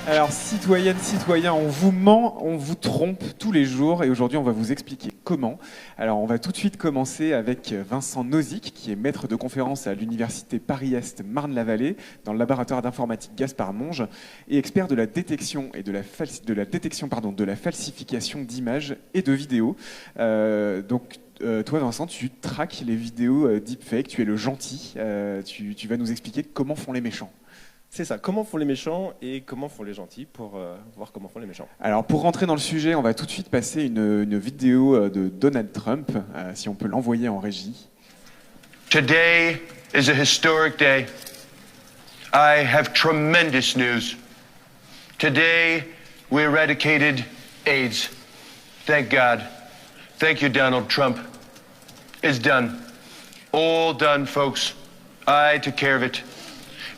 Alors, citoyennes, citoyens, on vous ment, on vous trompe tous les jours et aujourd'hui, on va vous expliquer comment. Alors, on va tout de suite commencer avec Vincent Nozick, qui est maître de conférence à l'université Paris-Est Marne-la-Vallée, dans le laboratoire d'informatique Gaspard Monge, et expert de la détection et de la falsification d'images et de vidéos. Toi, Vincent, tu traques les vidéos deepfake, tu es le gentil. Tu vas nous expliquer comment font les méchants. C'est ça, comment font les méchants et comment font les gentils pour voir comment font les méchants. Alors pour rentrer dans le sujet, on va tout de suite passer une vidéo de Donald Trump, si on peut l'envoyer en régie. Today is a historic day. I have tremendous news. Today we eradicated AIDS. Thank God. Thank you, Donald Trump. It's done. All done, folks. I took care of it.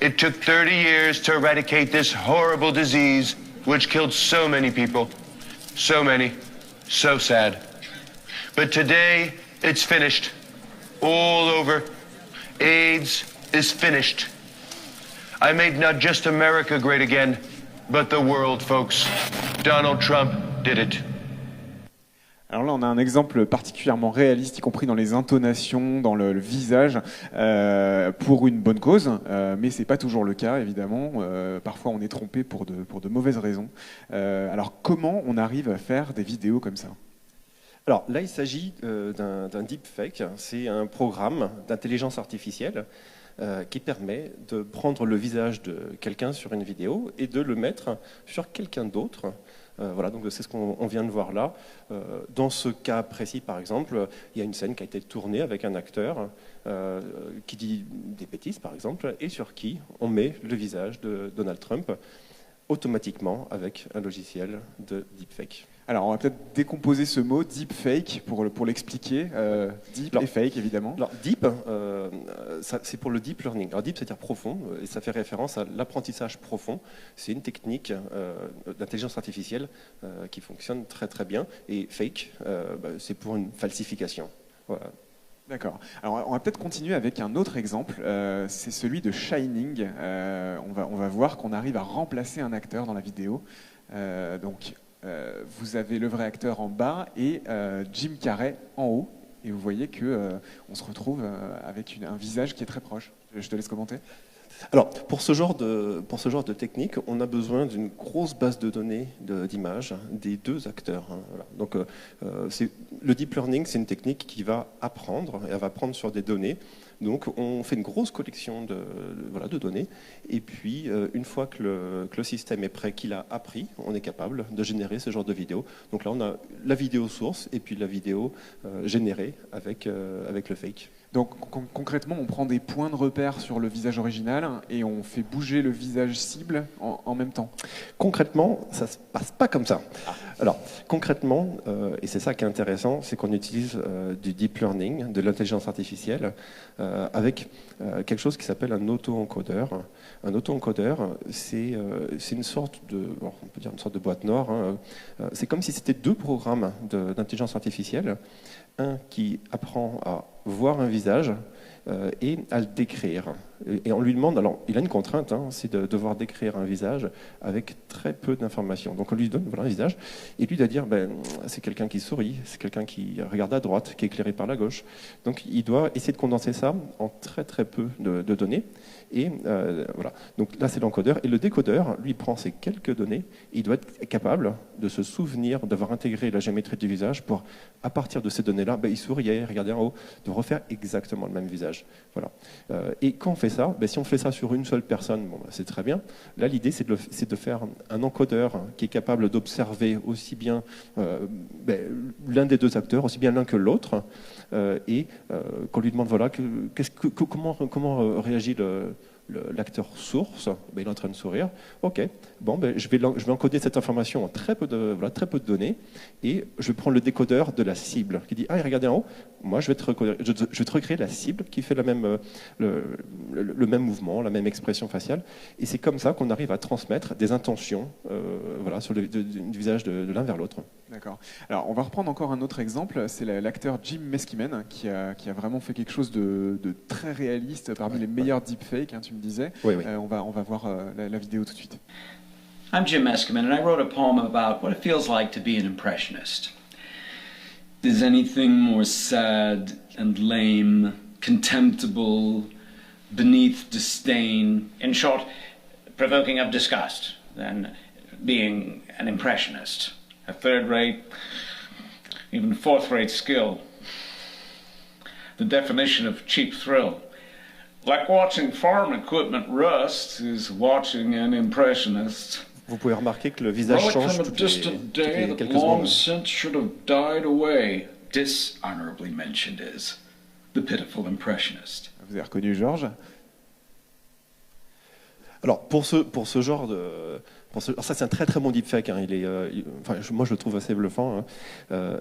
It took 30 years to eradicate this horrible disease which killed so many people. So many. So sad. But today, it's finished. All over. AIDS is finished. I made not just America great again, but the world, folks. Donald Trump did it. Alors là, on a un exemple particulièrement réaliste, y compris dans les intonations, dans le visage, pour une bonne cause, mais c'est pas toujours le cas, évidemment. Parfois, on est trompé pour de mauvaises raisons. Alors, comment on arrive à faire des vidéos comme ça ? Alors là, il s'agit d'un deepfake. C'est un programme d'intelligence artificielle qui permet de prendre le visage de quelqu'un sur une vidéo et de le mettre sur quelqu'un d'autre. Voilà, donc c'est ce qu'on vient de voir là. Dans ce cas précis, par exemple, il y a une scène qui a été tournée avec un acteur qui dit des bêtises, par exemple, et sur qui on met le visage de Donald Trump automatiquement avec un logiciel de deepfake. Alors, on va peut-être décomposer ce mot, deepfake, pour l'expliquer. Deep et fake, évidemment. Alors, deep, c'est pour le deep learning. Alors, deep, c'est-à-dire profond, et ça fait référence à l'apprentissage profond. C'est une technique d'intelligence artificielle qui fonctionne très très bien. Et fake, c'est pour une falsification. Voilà. D'accord. Alors, on va peut-être continuer avec un autre exemple. C'est celui de Shining. On va voir qu'on arrive à remplacer un acteur dans la vidéo. Vous avez le vrai acteur en bas et Jim Carrey en haut. Et vous voyez qu'on se retrouve avec un visage qui est très proche. Je te laisse commenter. Alors, pour ce genre de technique, on a besoin d'une grosse base de données d'images des deux acteurs. Voilà. Donc, le deep learning, c'est une technique qui va apprendre, et elle va apprendre sur des données. Donc, on fait une grosse collection de données, et puis, une fois que le système est prêt, qu'il a appris, on est capable de générer ce genre de vidéo. Donc là, on a la vidéo source, et puis la vidéo générée avec le fake. Donc concrètement, on prend des points de repère sur le visage original et on fait bouger le visage cible en même temps. Concrètement, ça ne se passe pas comme ça. Alors, concrètement, et c'est ça qui est intéressant, c'est qu'on utilise du deep learning, de l'intelligence artificielle, avec quelque chose qui s'appelle un auto-encodeur. Un auto-encodeur, c'est une sorte on peut dire une sorte de boîte noire. Hein. C'est comme si c'était deux programmes d'intelligence artificielle. Un qui apprend à voir un visage et à le décrire. Et on lui demande, alors il a une contrainte, hein, c'est de devoir décrire un visage avec très peu d'informations. Donc on lui donne un visage, et lui doit dire, c'est quelqu'un qui sourit, c'est quelqu'un qui regarde à droite, qui est éclairé par la gauche. Donc il doit essayer de condenser ça en très très peu de données. Et voilà. Donc là c'est l'encodeur. Et le décodeur, lui, prend ces quelques données, et il doit être capable de se souvenir d'avoir intégré la géométrie du visage pour, à partir de ces données-là, il souriait, regardait en haut, de refaire exactement le même visage. Voilà. Et quand on fait ça, si on fait ça sur une seule personne, c'est très bien. Là, l'idée, c'est de faire un encodeur qui est capable d'observer aussi bien l'un des deux acteurs, aussi bien l'un que l'autre, et qu'on lui demande comment réagit l'acteur source. Il est en train de sourire. Ok, je vais encoder cette information en très peu de données, et je vais prendre le décodeur de la cible qui dit regardez en haut, moi je vais te recréer la cible qui fait le même mouvement, la même expression faciale, et c'est comme ça qu'on arrive à transmettre des intentions sur du visage de l'un vers l'autre. D'accord. Alors on va reprendre encore un autre exemple, c'est l'acteur Jim Meskimen qui a vraiment fait quelque chose de très réaliste, parmi les meilleurs deepfakes, hein, tu me disais. Oui. On va voir la vidéo tout de suite. I'm Jim Eskerman, and I wrote a poem about what it feels like to be an impressionist. Is anything more sad and lame, contemptible, beneath disdain, in short, provoking of disgust, than being an impressionist? A third-rate, even fourth-rate skill. The definition of cheap thrill. Like watching farm equipment rust is watching an impressionist. Vous pouvez remarquer que le visage change toutes les quelques long secondes. since should have died away. Dishonorably mentioned is the pitiful impressionist. Vous avez reconnu Georges? Alors pour ce genre de alors ça c'est un très très bon deepfake. Hein. Moi je le trouve assez bluffant. Hein.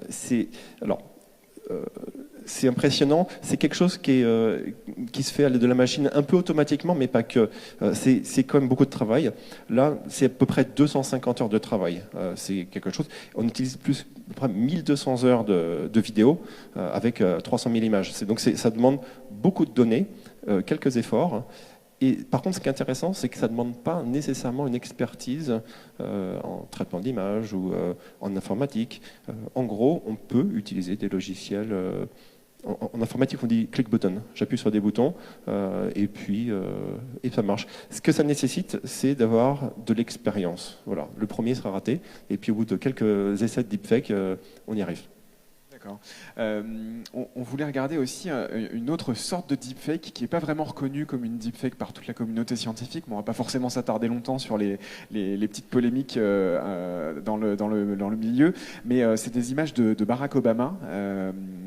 C'est impressionnant. C'est quelque chose qui se fait à l'aide de la machine un peu automatiquement, mais pas que. C'est quand même beaucoup de travail. Là, c'est à peu près 250 heures de travail. C'est quelque chose. On utilise à peu près 1200 heures de vidéo avec 300 000 images. Donc ça demande beaucoup de données, quelques efforts. Et par contre, ce qui est intéressant, c'est que ça ne demande pas nécessairement une expertise en traitement d'image ou en informatique. En gros, on peut utiliser des logiciels. En informatique, on dit click button. J'appuie sur des boutons et ça marche. Ce que ça nécessite, c'est d'avoir de l'expérience. Voilà. Le premier sera raté et puis au bout de quelques essais de deepfake, on y arrive. D'accord. On voulait regarder aussi une autre sorte de deepfake qui n'est pas vraiment reconnue comme une deepfake par toute la communauté scientifique. Bon, on ne va pas forcément s'attarder longtemps sur les petites polémiques dans le milieu, mais c'est des images de Barack Obama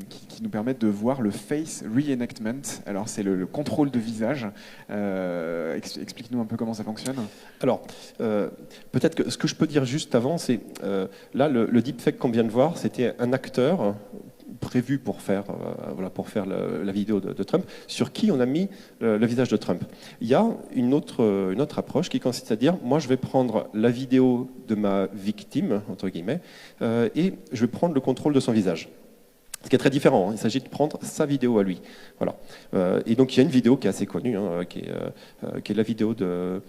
qui nous permettent de voir le face reenactment. Alors c'est le contrôle de visage. Explique-nous un peu comment ça fonctionne. Alors, peut-être que ce que je peux dire juste avant, c'est là le deepfake qu'on vient de voir, c'était un acteur prévu pour faire la vidéo de Trump, sur qui on a mis le visage de Trump. Il y a une autre approche qui consiste à dire, moi je vais prendre la vidéo de ma victime, entre guillemets, et je vais prendre le contrôle de son visage. Ce qui est très différent, hein. Il s'agit de prendre sa vidéo à lui. Voilà. Et donc il y a une vidéo qui est assez connue, hein, qui est la vidéo de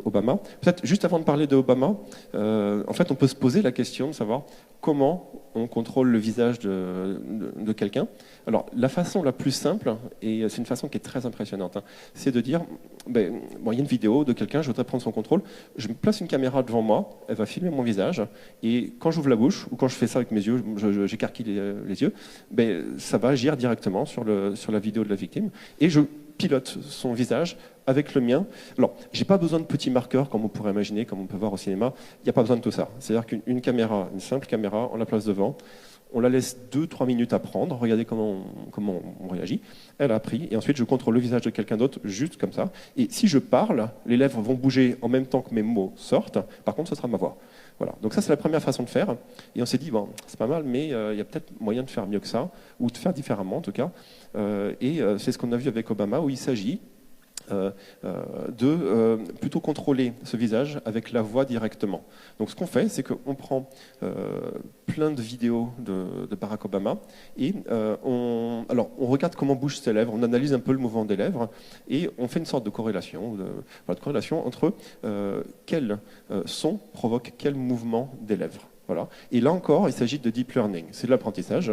Obama. Peut-être juste avant de parler de Obama, en fait on peut se poser la question de savoir comment on contrôle le visage de quelqu'un. Alors la façon la plus simple, et c'est une façon qui est très impressionnante, hein, c'est de dire, il y a une vidéo de quelqu'un, je voudrais prendre son contrôle, je me place une caméra devant moi, elle va filmer mon visage, et quand j'ouvre la bouche, ou quand je fais ça avec mes yeux, j'écarquille les yeux, ça va agir directement sur la vidéo de la victime, et je pilote son visage avec le mien. Alors, j'ai pas besoin de petits marqueurs comme on pourrait imaginer, comme on peut voir au cinéma. Il n'y a pas besoin de tout ça. C'est-à-dire qu'une caméra, une simple caméra, on la place devant, on la laisse 2-3 minutes à prendre. Regardez comment on réagit. Elle a pris, et ensuite je contrôle le visage de quelqu'un d'autre juste comme ça. Et si je parle, les lèvres vont bouger en même temps que mes mots sortent. Par contre, ce sera ma voix. Voilà. Donc ça, c'est la première façon de faire. Et on s'est dit, bon, c'est pas mal, mais il y a peut-être moyen de faire mieux que ça, ou de faire différemment en tout cas. C'est ce qu'on a vu avec Obama, où il s'agit de plutôt contrôler ce visage avec la voix directement. Donc ce qu'on fait, c'est qu'on prend plein de vidéos de Barack Obama et on regarde comment bougent ses lèvres, on analyse un peu le mouvement des lèvres et on fait une sorte de corrélation, entre quel son provoque quel mouvement des lèvres. Voilà. Et là encore, il s'agit de deep learning, c'est de l'apprentissage.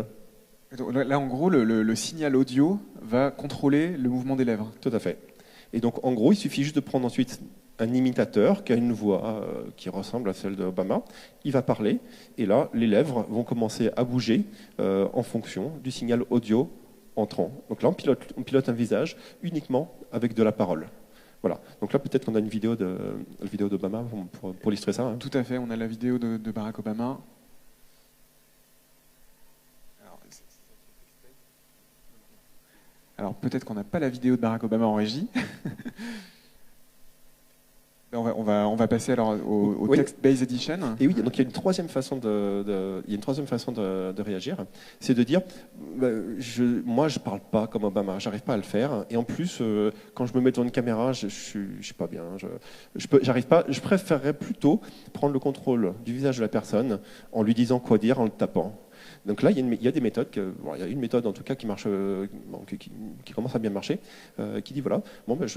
Là, en gros, le signal audio va contrôler le mouvement des lèvres. Tout à fait. Et donc, en gros, il suffit juste de prendre ensuite un imitateur qui a une voix qui ressemble à celle d'Obama. Il va parler, et là, les lèvres vont commencer à bouger en fonction du signal audio entrant. Donc là, on pilote un visage uniquement avec de la parole. Voilà. Donc là, peut-être qu'on a une vidéo d'Obama pour illustrer ça. Hein. Tout à fait, on a la vidéo de Barack Obama. Alors peut-être qu'on n'a pas la vidéo de Barack Obama en régie. On va passer alors au oui. text-based edition. Et oui, donc il y a une troisième façon de réagir, c'est de dire, moi je parle pas comme Obama, j'arrive pas à le faire, et en plus quand je me mets devant une caméra, je suis pas bien, j'arrive pas. Je préférerais plutôt prendre le contrôle du visage de la personne en lui disant quoi dire, en le tapant. Donc là, il y a des méthodes, il y a une méthode en tout cas qui marche, qui commence à bien marcher, qui dit voilà, bon, ben,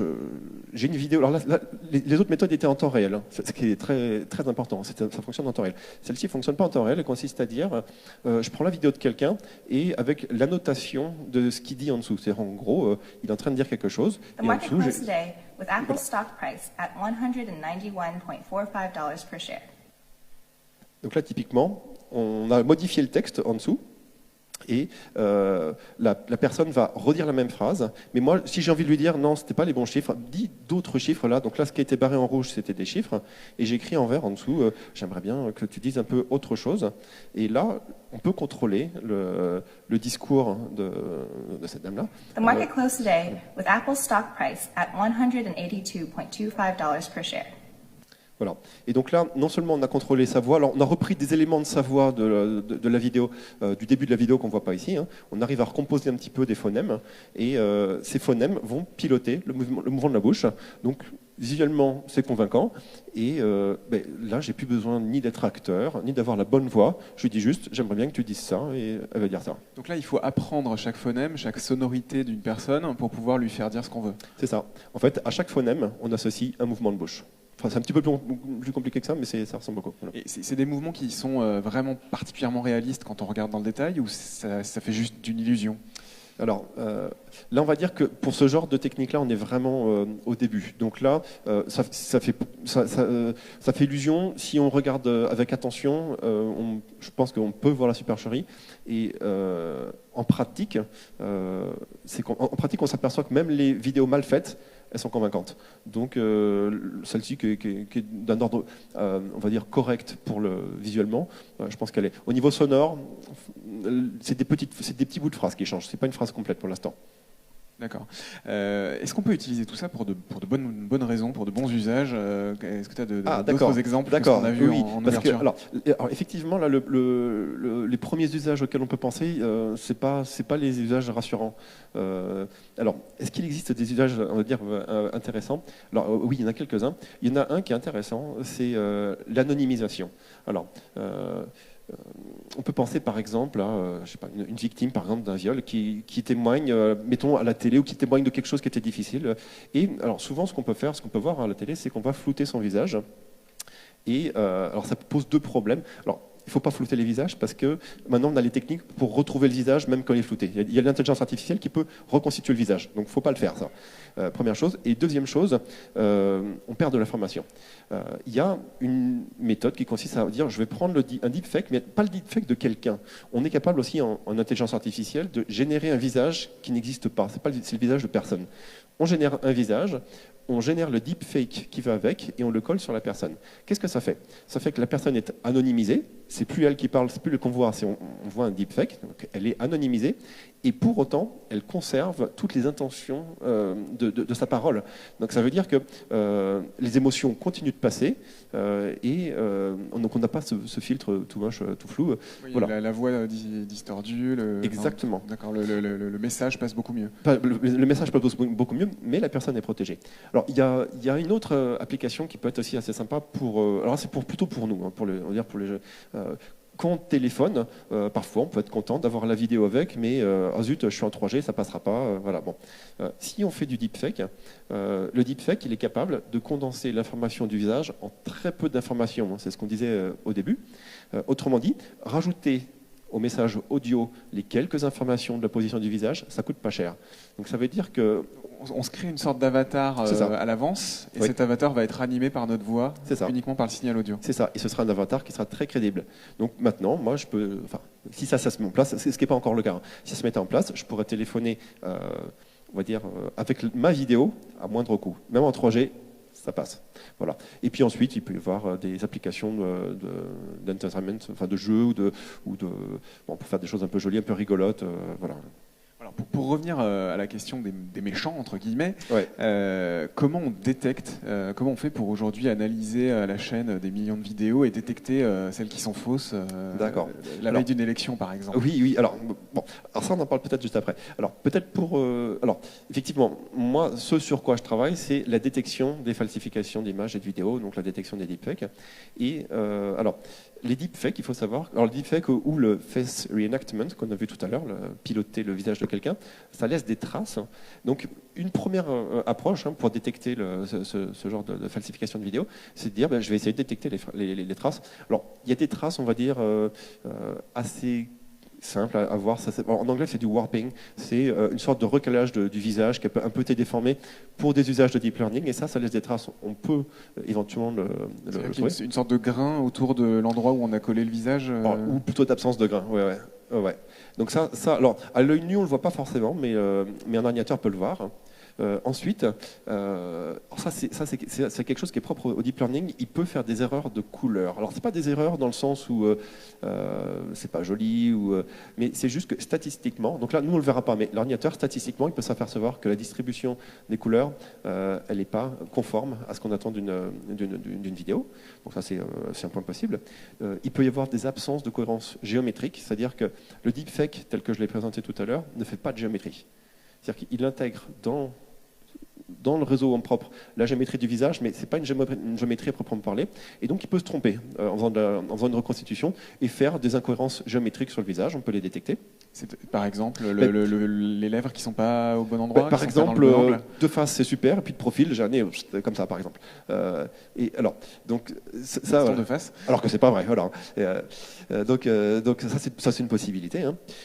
j'ai une vidéo. Alors là, les autres méthodes étaient en temps réel, hein, ce qui est très, très important, ça fonctionne en temps réel. Celle-ci ne fonctionne pas en temps réel, elle consiste à dire, je prends la vidéo de quelqu'un et avec l'annotation de ce qu'il dit en dessous. C'est-à-dire en gros, il est en train de dire quelque chose. The market closed today with Apple's stock price at $191.45 per share. Donc là, typiquement, on a modifié le texte en dessous et la personne va redire la même phrase. Mais moi, si j'ai envie de lui dire non, ce n'était pas les bons chiffres, dis d'autres chiffres là. Donc là, ce qui a été barré en rouge, c'était des chiffres. Et j'écris en vert en dessous, j'aimerais bien que tu dises un peu autre chose. Et là, on peut contrôler le discours de cette dame-là. The market closed today with Apple's stock price at $182.25 per share. Voilà. Et donc là, non seulement on a contrôlé sa voix, alors on a repris des éléments de sa voix de la vidéo, du début de la vidéo qu'on ne voit pas ici. Hein. On arrive à recomposer un petit peu des phonèmes et ces phonèmes vont piloter le mouvement de la bouche. Donc visuellement, c'est convaincant. Et là, j'ai plus besoin ni d'être acteur, ni d'avoir la bonne voix. Je lui dis juste, j'aimerais bien que tu dises ça, et elle va dire ça. Donc là, il faut apprendre chaque phonème, chaque sonorité d'une personne pour pouvoir lui faire dire ce qu'on veut. C'est ça. En fait, à chaque phonème, on associe un mouvement de bouche. Enfin, c'est un petit peu plus compliqué que ça, mais ça ressemble beaucoup. Voilà. Et c'est des mouvements qui sont vraiment particulièrement réalistes quand on regarde dans le détail, ou ça fait juste d'une illusion? Alors, là, on va dire que pour ce genre de technique-là, on est vraiment au début. Donc là, ça fait illusion. Si on regarde avec attention, je pense qu'on peut voir la supercherie. Et en pratique, on s'aperçoit que même les vidéos mal faites, elles sont convaincantes. Donc celle-ci qui est d'un ordre, on va dire, correct visuellement, je pense qu'elle est. Au niveau sonore, c'est des petits bouts de phrases qui changent. C'est pas une phrase complète pour l'instant. D'accord. Est-ce qu'on peut utiliser tout ça pour de bonnes raisons, pour de bons usages? Est-ce que tu as d'autres exemples que ce qu'on a vu en ouverture? Alors, effectivement, là, les premiers usages auxquels on peut penser, c'est pas les usages rassurants. Alors, est-ce qu'il existe des usages, on va dire, intéressants? Alors, oui, il y en a quelques-uns. Il y en a un qui est intéressant, c'est l'anonymisation. Alors, on peut penser par exemple à je sais pas, une victime par exemple d'un viol qui témoigne, mettons à la télé, ou qui témoigne de quelque chose qui était difficile. Et alors souvent ce qu'on peut voir à la télé, c'est qu'on va flouter son visage. Et alors ça pose deux problèmes. Alors, il ne faut pas flouter les visages parce que maintenant on a les techniques pour retrouver le visage même quand il est flouté. Il y a l'intelligence artificielle qui peut reconstituer le visage. Donc il ne faut pas le faire, ça. Première chose. Et deuxième chose, on perd de l'information. Il y a une méthode qui consiste à dire je vais prendre un deepfake, mais pas le deepfake de quelqu'un. On est capable aussi en intelligence artificielle de générer un visage qui n'existe pas. C'est le visage de personne. On génère un visage, on génère le deepfake qui va avec et on le colle sur la personne. Qu'est-ce que ça fait? Ça fait que la personne est anonymisée, c'est plus elle qui parle, c'est plus le qu'on voit, on voit un deepfake, donc elle est anonymisée, et pour autant, elle conserve toutes les intentions de sa parole. Donc ça veut dire que les émotions continuent de passer, donc on n'a pas ce filtre tout moche, tout flou. Oui, voilà. La voix distordue. Exactement. D'accord, le message passe beaucoup mieux. Le message passe beaucoup mieux, mais la personne est protégée. Alors il y a une autre application qui peut être aussi assez sympa alors c'est plutôt pour nous, hein, pour les jeux. Quand on téléphone, parfois on peut être content d'avoir la vidéo avec, mais zut, je suis en 3G, ça passera pas. Voilà, bon. Si on fait du deepfake, le deepfake il est capable de condenser l'information du visage en très peu d'informations. Hein, c'est ce qu'on disait au début. Autrement dit, rajouter au message audio les quelques informations de la position du visage, ça coûte pas cher. Donc ça veut dire que on se crée une sorte d'avatar à l'avance, et cet avatar va être animé par notre voix, uniquement par le signal audio. C'est ça, et ce sera un avatar qui sera très crédible. Donc maintenant, moi, je peux, si ça se met en place, ce qui n'est pas encore le cas, hein. Si ça se mettait en place, je pourrais téléphoner, on va dire, avec ma vidéo à moindre coût, même en 3G. Ça passe. Voilà. Et puis ensuite, il peut y avoir des applications d'entertainment, enfin de jeux ou pour faire des choses un peu jolies, un peu rigolotes. Voilà. Alors, pour revenir à la question des méchants, entre guillemets, Ouais. comment on détecte, comment on fait pour aujourd'hui analyser à la chaîne des millions de vidéos et détecter celles qui sont fausses D'accord. la Alors, veille d'une élection, par exemple? Oui, alors, bon, alors ça on en parle peut-être juste après. Alors peut-être alors effectivement, moi ce sur quoi je travaille, c'est la détection des falsifications d'images et de vidéos, donc la détection des deepfakes. Et alors les deepfakes, il faut savoir, alors le deepfake ou le face reenactment qu'on a vu tout à l'heure, piloter le visage de quelqu'un, ça laisse des traces. Donc une première approche pour détecter ce genre de falsification de vidéo, c'est de dire je vais essayer de détecter les traces. Alors il y a des traces, on va dire, assez simple à voir. En anglais, c'est du warping. C'est une sorte de recalage du visage qui a un peu été déformé pour des usages de deep learning. Et ça laisse des traces. On peut éventuellement le trouver. Une sorte de grain autour de l'endroit où on a collé le visage. Ou plutôt d'absence de grain. Ouais. Donc ça, alors à l'œil nu, on le voit pas forcément, mais un ordinateur peut le voir. Ensuite, ça c'est quelque chose qui est propre au deep learning. Il peut faire des erreurs de couleur. Alors c'est pas des erreurs dans le sens où c'est pas joli, mais c'est juste que statistiquement. Donc là, nous on le verra pas, mais l'ordinateur statistiquement, il peut s'apercevoir que la distribution des couleurs, elle n'est pas conforme à ce qu'on attend d'une vidéo. Donc ça c'est un point possible. Il peut y avoir des absences de cohérence géométrique, c'est-à-dire que le deepfake tel que je l'ai présenté tout à l'heure ne fait pas de géométrie. C'est-à-dire qu'il intègre dans le réseau en propre la géométrie du visage, mais ce n'est pas une géométrie à proprement parler. Et donc il peut se tromper en faisant une reconstitution et faire des incohérences géométriques sur le visage. On peut les détecter. Par exemple, les lèvres qui ne sont pas au bon endroit. Par exemple, de face c'est super, et puis de profil j'ai un nez comme ça par exemple. Et alors, donc ça, voilà. De face. Alors que c'est pas vrai. Voilà. Donc ça c'est une possibilité.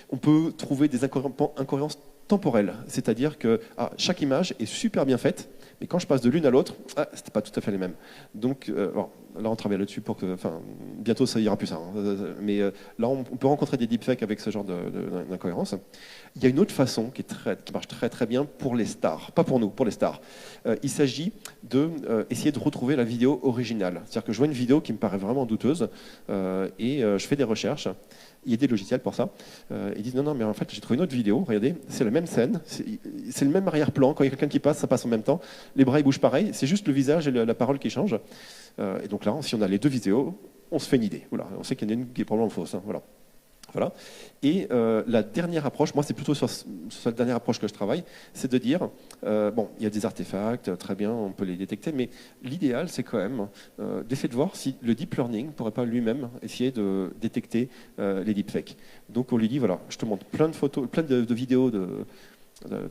On peut trouver des incohérences temporelle, c'est-à-dire que chaque image est super bien faite, mais quand je passe de l'une à l'autre, c'était pas tout à fait les mêmes. Donc là on travaille là-dessus pour que, bientôt ça ira plus ça. Mais là on peut rencontrer des deepfakes avec ce genre d'incohérence. Il y a une autre façon qui marche très très bien pour les stars, pas pour nous, pour les stars. Il s'agit d'essayer de retrouver la vidéo originale. C'est-à-dire que je vois une vidéo qui me paraît vraiment douteuse et je fais des recherches. Il y a des logiciels pour ça. Ils disent non, mais en fait, j'ai trouvé une autre vidéo. Regardez, c'est la même scène, c'est le même arrière-plan. Quand il y a quelqu'un qui passe, ça passe en même temps. Les bras, ils bougent pareil. C'est juste le visage et la parole qui changent. Et donc là, si on a les deux vidéos, on se fait une idée. Voilà. On sait qu'il y en a une qui est probablement fausse. Voilà. Et la dernière approche, moi c'est plutôt sur cette dernière approche que je travaille, c'est de dire, il y a des artefacts, très bien, on peut les détecter, mais l'idéal c'est quand même d'essayer de voir si le deep learning ne pourrait pas lui-même essayer de détecter les deepfakes. Donc on lui dit, voilà, je te montre plein de photos, plein de vidéos de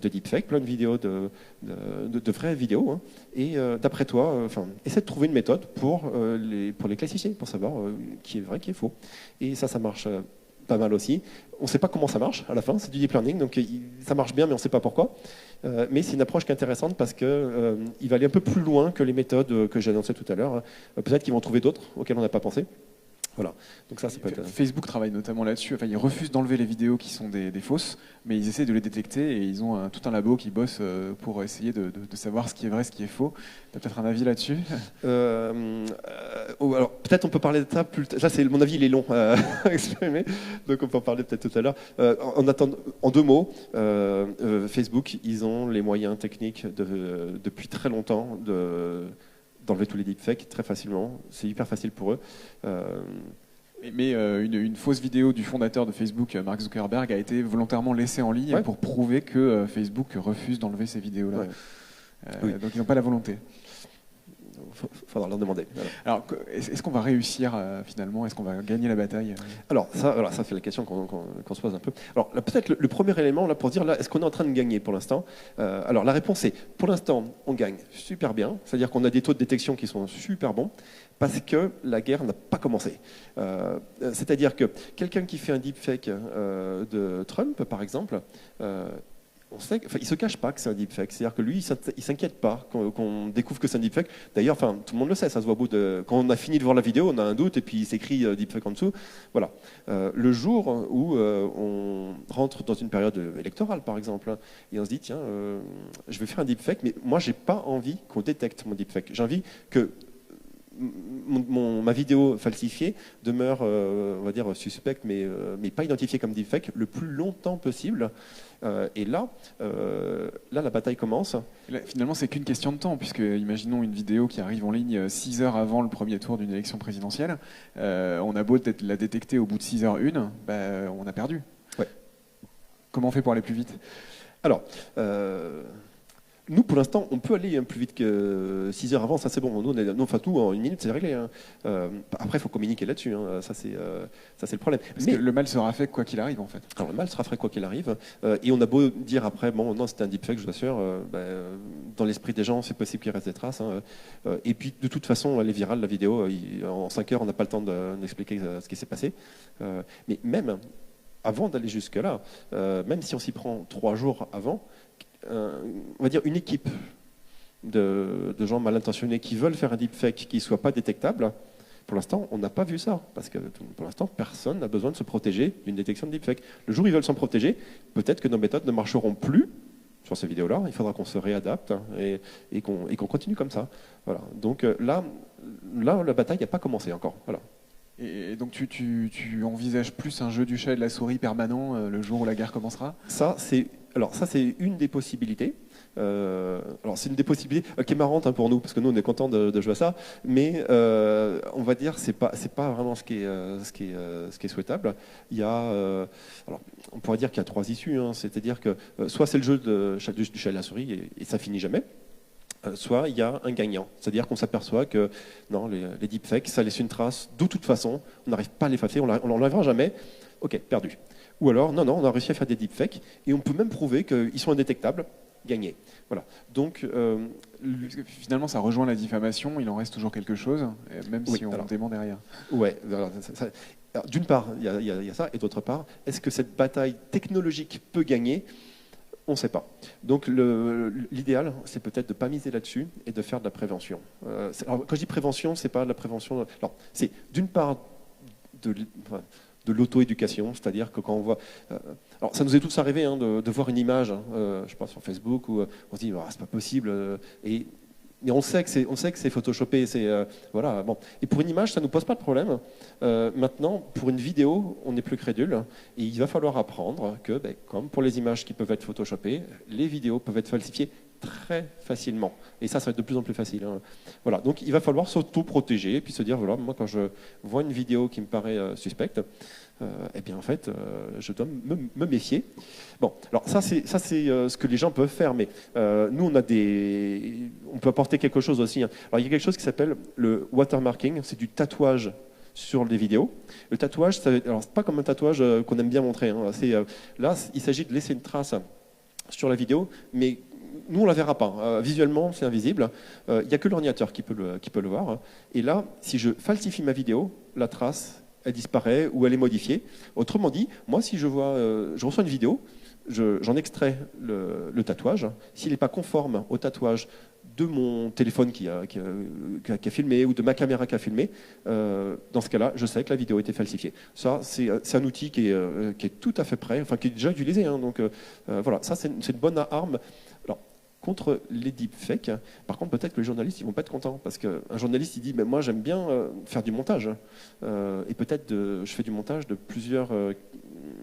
deepfake, plein de vidéos de vraies vidéos, et d'après toi, essaie de trouver une méthode pour les classifier, pour savoir qui est vrai, qui est faux. Et ça marche pas mal aussi. On ne sait pas comment ça marche à la fin, c'est du deep learning, donc ça marche bien, mais on ne sait pas pourquoi. Mais c'est une approche qui est intéressante parce qu'il va aller un peu plus loin que les méthodes que j'ai annoncées tout à l'heure. Peut-être qu'ils vont trouver d'autres auxquelles on n'a pas pensé. Voilà. Donc ça peut être... Facebook travaille notamment là-dessus. Ils refusent d'enlever les vidéos qui sont des fausses, mais ils essaient de les détecter et ils ont tout un labo qui bosse pour essayer de savoir ce qui est vrai, ce qui est faux. Tu as peut-être un avis là-dessus? Alors peut-être on peut parler de ça plus tard. Là, mon avis, il est long à exprimer, donc on peut en parler peut-être tout à l'heure. En deux mots, Facebook, ils ont les moyens techniques depuis très longtemps d'enlever tous les deepfakes très facilement. C'est hyper facile pour eux. Mais une fausse vidéo du fondateur de Facebook, Mark Zuckerberg, a été volontairement laissée en ligne pour prouver que Facebook refuse d'enlever ces vidéos-là. Oui. Donc ils n'ont pas la volonté. Il faudra leur demander. Voilà. Alors, est-ce qu'on va réussir finalement? Est-ce qu'on va gagner la bataille? Alors, ça c'est la question qu'on se pose un peu. Alors, peut-être le premier élément là, pour dire, là, est-ce qu'on est en train de gagner pour l'instant? Alors, la réponse est, pour l'instant, on gagne super bien. C'est-à-dire qu'on a des taux de détection qui sont super bons parce que la guerre n'a pas commencé. C'est-à-dire que quelqu'un qui fait un deepfake de Trump, par exemple, on sait, il ne se cache pas que c'est un deepfake. C'est-à-dire que lui, il ne s'inquiète pas qu'on découvre que c'est un deepfake. D'ailleurs, tout le monde le sait, ça se voit au bout de... Quand on a fini de voir la vidéo, on a un doute et puis il s'écrit deepfake en dessous. Voilà. Le jour où on rentre dans une période électorale, par exemple, et on se dit, tiens, je vais faire un deepfake, mais moi, je n'ai pas envie qu'on détecte mon deepfake. J'ai envie que ma vidéo falsifiée demeure, on va dire, suspecte, mais pas identifiée comme deepfake le plus longtemps possible. Et là, la bataille commence. Et là, finalement, c'est qu'une question de temps, puisque imaginons une vidéo qui arrive en ligne 6 heures avant le premier tour d'une élection présidentielle. On a beau la détecter au bout de 6 heures une, on a perdu. Ouais. Comment on fait pour aller plus vite? Alors, nous, pour l'instant, on peut aller plus vite que 6 heures avant, ça c'est bon. Nous, enfin, tout en 1 minute, c'est réglé. Hein. Après, il faut communiquer là-dessus. Hein. Ça, c'est le problème. Parce que le mal sera fait quoi qu'il arrive, en fait. Alors, le mal sera fait quoi qu'il arrive. Et on a beau dire après, bon, non, c'était un deepfake, je vous assure. Dans l'esprit des gens, c'est possible qu'il reste des traces. Hein. Et puis, de toute façon, elle est virale, la vidéo. En 5 heures, on n'a pas le temps d'expliquer ce qui s'est passé. Mais même avant d'aller jusque-là, même si on s'y prend 3 jours avant, on va dire une équipe de gens mal intentionnés qui veulent faire un deepfake qui ne soit pas détectable, pour l'instant, on n'a pas vu ça. Parce que pour l'instant, personne n'a besoin de se protéger d'une détection de deepfake. Le jour où ils veulent s'en protéger, peut-être que nos méthodes ne marcheront plus sur ces vidéos-là. Il faudra qu'on se réadapte et qu'on continue comme ça. Voilà. Donc là, la bataille n'a pas commencé encore. Voilà. Et donc tu envisages plus un jeu du chat et de la souris permanent le jour où la guerre commencera? Ça, c'est une des possibilités. Alors c'est une des possibilités qui est marrante pour nous, parce que nous on est content de jouer à ça, mais on va dire c'est pas vraiment ce qui est souhaitable. Il y a, alors on pourrait dire qu'il y a 3 issues, hein, c'est-à-dire que soit c'est le jeu du chat et de la souris et ça finit jamais. Soit il y a un gagnant, c'est-à-dire qu'on s'aperçoit que non, les deepfakes, ça laisse une trace, de toute façon, on n'arrive pas à l'effacer, on l'enlèvera jamais, ok, perdu. Ou alors, non, on a réussi à faire des deepfakes, et on peut même prouver qu'ils sont indétectables, gagné. Voilà. Donc, finalement, ça rejoint la diffamation, il en reste toujours quelque chose, même si on dément derrière. Ouais, d'une part, il y a ça, et d'autre part, est-ce que cette bataille technologique peut gagner ? On ne sait pas. Donc l'idéal, c'est peut-être de ne pas miser là-dessus et de faire de la prévention. Alors, quand je dis prévention, c'est pas de la prévention. Alors, c'est d'une part de l'auto-éducation, c'est-à-dire que quand on voit. Alors, ça nous est tous arrivé hein, de voir une image, hein, je sais pas, sur Facebook, où on se dit c'est pas possible. Mais on sait que c'est photoshopé, voilà. Bon. Et pour une image, ça nous pose pas de problème. Maintenant, pour une vidéo, on est plus crédule. Et il va falloir apprendre que, comme pour les images qui peuvent être photoshopées, les vidéos peuvent être falsifiées très facilement. Et ça va être de plus en plus facile. Hein. Voilà. Donc, il va falloir s'auto-protéger et puis se dire, voilà, moi, quand je vois une vidéo qui me paraît suspecte, eh bien, en fait, je dois me méfier. Bon, alors ça c'est ce que les gens peuvent faire, mais nous, on peut apporter quelque chose aussi. Hein. Alors, il y a quelque chose qui s'appelle le watermarking, c'est du tatouage sur les vidéos. Le tatouage, alors c'est pas comme un tatouage qu'on aime bien montrer. Hein. Là, il s'agit de laisser une trace sur la vidéo, mais nous, on ne la verra pas. Visuellement, c'est invisible. Il n'y a que l'ordinateur qui peut le voir. Hein. Et là, si je falsifie ma vidéo, la trace, elle disparaît ou elle est modifiée. Autrement dit, moi, si je reçois une vidéo, j'en extrais le tatouage. S'il n'est pas conforme au tatouage de mon téléphone qui a filmé ou de ma caméra qui a filmé, dans ce cas-là, je sais que la vidéo a été falsifiée. Ça, c'est un outil qui est tout à fait prêt, enfin qui est déjà utilisé. Hein, donc voilà, ça c'est une bonne arme. Alors, contre les deepfakes, par contre, peut-être que les journalistes ils vont pas être contents parce qu'un journaliste il dit mais moi j'aime bien faire du montage et peut-être je fais du montage de plusieurs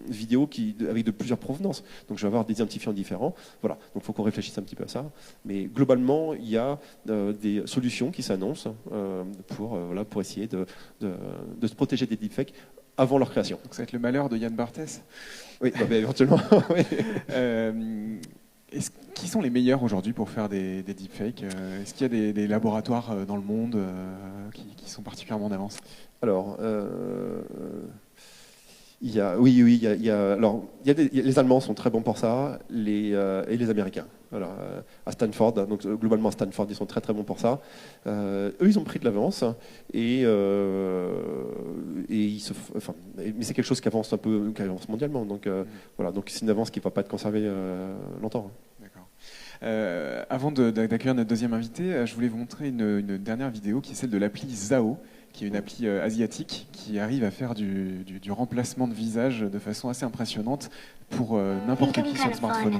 vidéos avec de plusieurs provenances. Donc je vais avoir des identifiants différents. Voilà. Donc il faut qu'on réfléchisse un petit peu à ça. Mais globalement, il y a des solutions qui s'annoncent pour essayer de se protéger des deepfakes avant leur création. Donc ça va être le malheur de Yann Barthès. Oui, éventuellement. Oui. Qui sont les meilleurs aujourd'hui pour faire des deepfakes? Est-ce qu'il y a des laboratoires dans le monde qui sont particulièrement en avance? Alors, il y a les Allemands sont très bons pour ça, et les Américains. Alors, à Stanford, donc globalement à Stanford, ils sont très très bons pour ça. Eux, ils ont pris de l'avance mais c'est quelque chose qui avance mondialement. Donc voilà, donc c'est une avance qui ne va pas être conservée longtemps. D'accord. Avant d'accueillir notre deuxième invité, je voulais vous montrer une dernière vidéo qui est celle de l'appli Zao, qui est une appli asiatique qui arrive à faire du remplacement de visage de façon assez impressionnante pour n'importe qui sur le smartphone.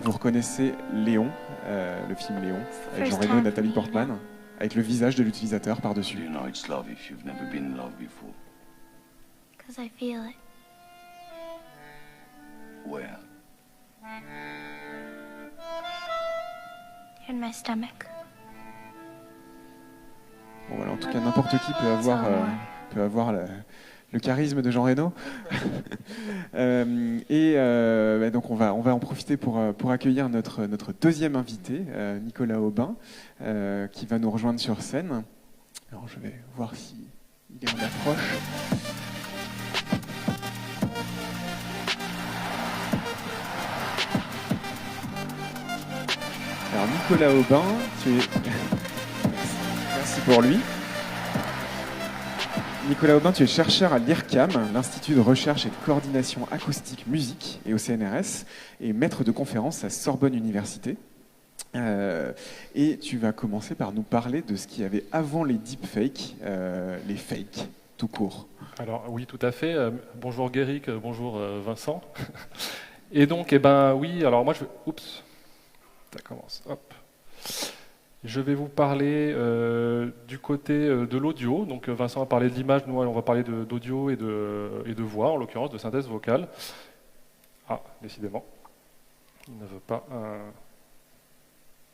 Vous reconnaissez Léon, le film Léon, avec Jean Reno et Nathalie Portman. avec le visage de l'utilisateur Do par-dessus. you know it's love if you've never been in love before? 'Cause I feel it. Where? In my stomach. Bon, voilà, en tout cas, n'importe qui peut avoir le charisme de Jean Reno. Donc on va en profiter pour accueillir notre deuxième invité, Nicolas Aubin, qui va nous rejoindre sur scène. Alors je vais voir s'il est en approche. Alors Nicolas Aubin, Merci pour lui. Nicolas Aubin, tu es chercheur à l'IRCAM, l'Institut de recherche et de coordination acoustique musique, et au CNRS, et maître de conférence à Sorbonne Université. Et tu vas commencer par nous parler de ce qu'il y avait avant les deepfakes, les fakes, tout court. Alors oui, tout à fait. Bonjour Guéric, bonjour Vincent. Et donc, oui, alors moi je vais... Oups, ça commence, hop. Je vais vous parler du côté de l'audio. Donc Vincent a parlé de l'image, nous on va parler d'audio et de voix, en l'occurrence de synthèse vocale. Ah, décidément, il ne veut pas...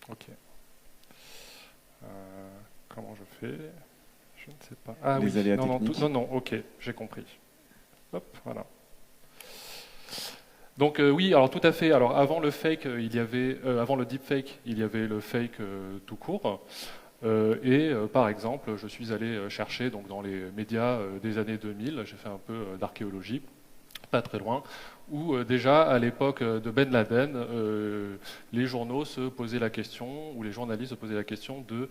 Ok. Comment je fais? Je ne sais pas. Ah Les oui, aléas non, techniques. non, ok, j'ai compris. Hop, voilà. Donc oui, alors tout à fait. Alors avant le fake, avant le deepfake, il y avait le fake tout court. Par exemple, je suis allé chercher donc dans les médias des années 2000. J'ai fait un peu d'archéologie, pas très loin, où déjà à l'époque de Ben Laden, les journaux se posaient la question, ou les journalistes se posaient la question de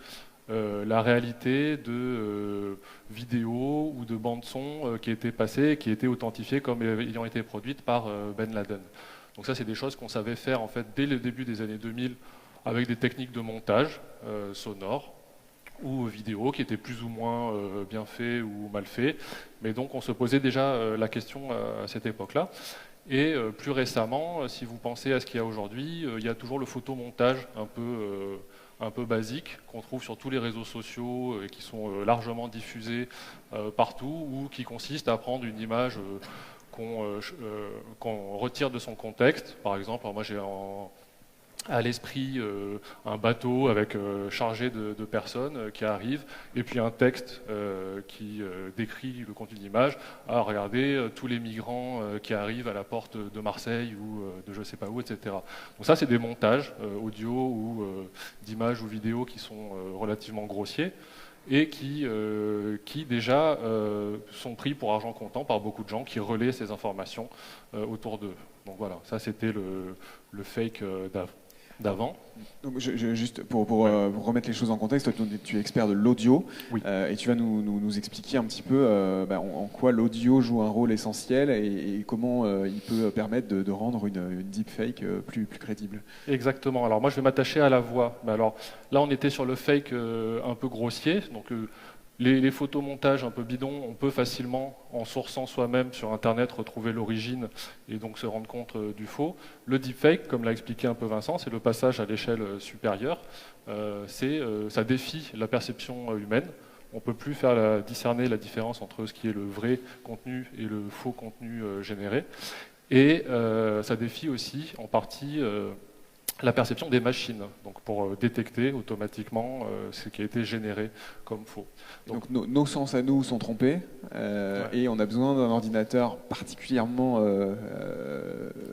la réalité de vidéos ou de bandes-son qui étaient passées, qui étaient authentifiées comme ayant été produites par Ben Laden. Donc ça, c'est des choses qu'on savait faire en fait dès le début des années 2000 avec des techniques de montage sonore ou vidéo qui étaient plus ou moins bien faits ou mal faits. Mais donc on se posait déjà la question à cette époque-là. Et plus récemment, si vous pensez à ce qu'il y a aujourd'hui, il y a toujours le photomontage un peu basique qu'on trouve sur tous les réseaux sociaux et qui sont largement diffusés partout, ou qui consiste à prendre une image qu'on retire de son contexte. Par exemple, moi j'ai à l'esprit un bateau avec chargé de personnes qui arrivent, et puis un texte qui décrit le contenu de l'image. Ah, regardez tous les migrants qui arrivent à la porte de Marseille ou de je sais pas où, etc. Donc ça, c'est des montages audio ou d'images ou vidéos qui sont relativement grossiers et qui déjà sont pris pour argent comptant par beaucoup de gens qui relaient ces informations autour d'eux. Donc voilà, ça c'était le fake d'avant. Donc, juste pour remettre les choses en contexte, toi, tu es expert de l'audio, Oui. Et tu vas nous expliquer un petit peu en quoi l'audio joue un rôle essentiel et comment il peut permettre de rendre une deepfake plus crédible. Exactement. Alors moi je vais m'attacher à la voix. Mais alors là on était sur le fake un peu grossier. Donc les photomontages un peu bidons, on peut facilement, en sourçant soi-même sur Internet, retrouver l'origine et donc se rendre compte du faux. Le deepfake, comme l'a expliqué un peu Vincent, c'est le passage à l'échelle supérieure. Ça défie la perception humaine. On ne peut plus discerner la différence entre ce qui est le vrai contenu et le faux contenu généré. Et ça défie aussi, en partie, la perception des machines, donc pour détecter automatiquement ce qui a été généré comme faux. Donc nos sens à nous sont trompés, et on a besoin d'un ordinateur particulièrement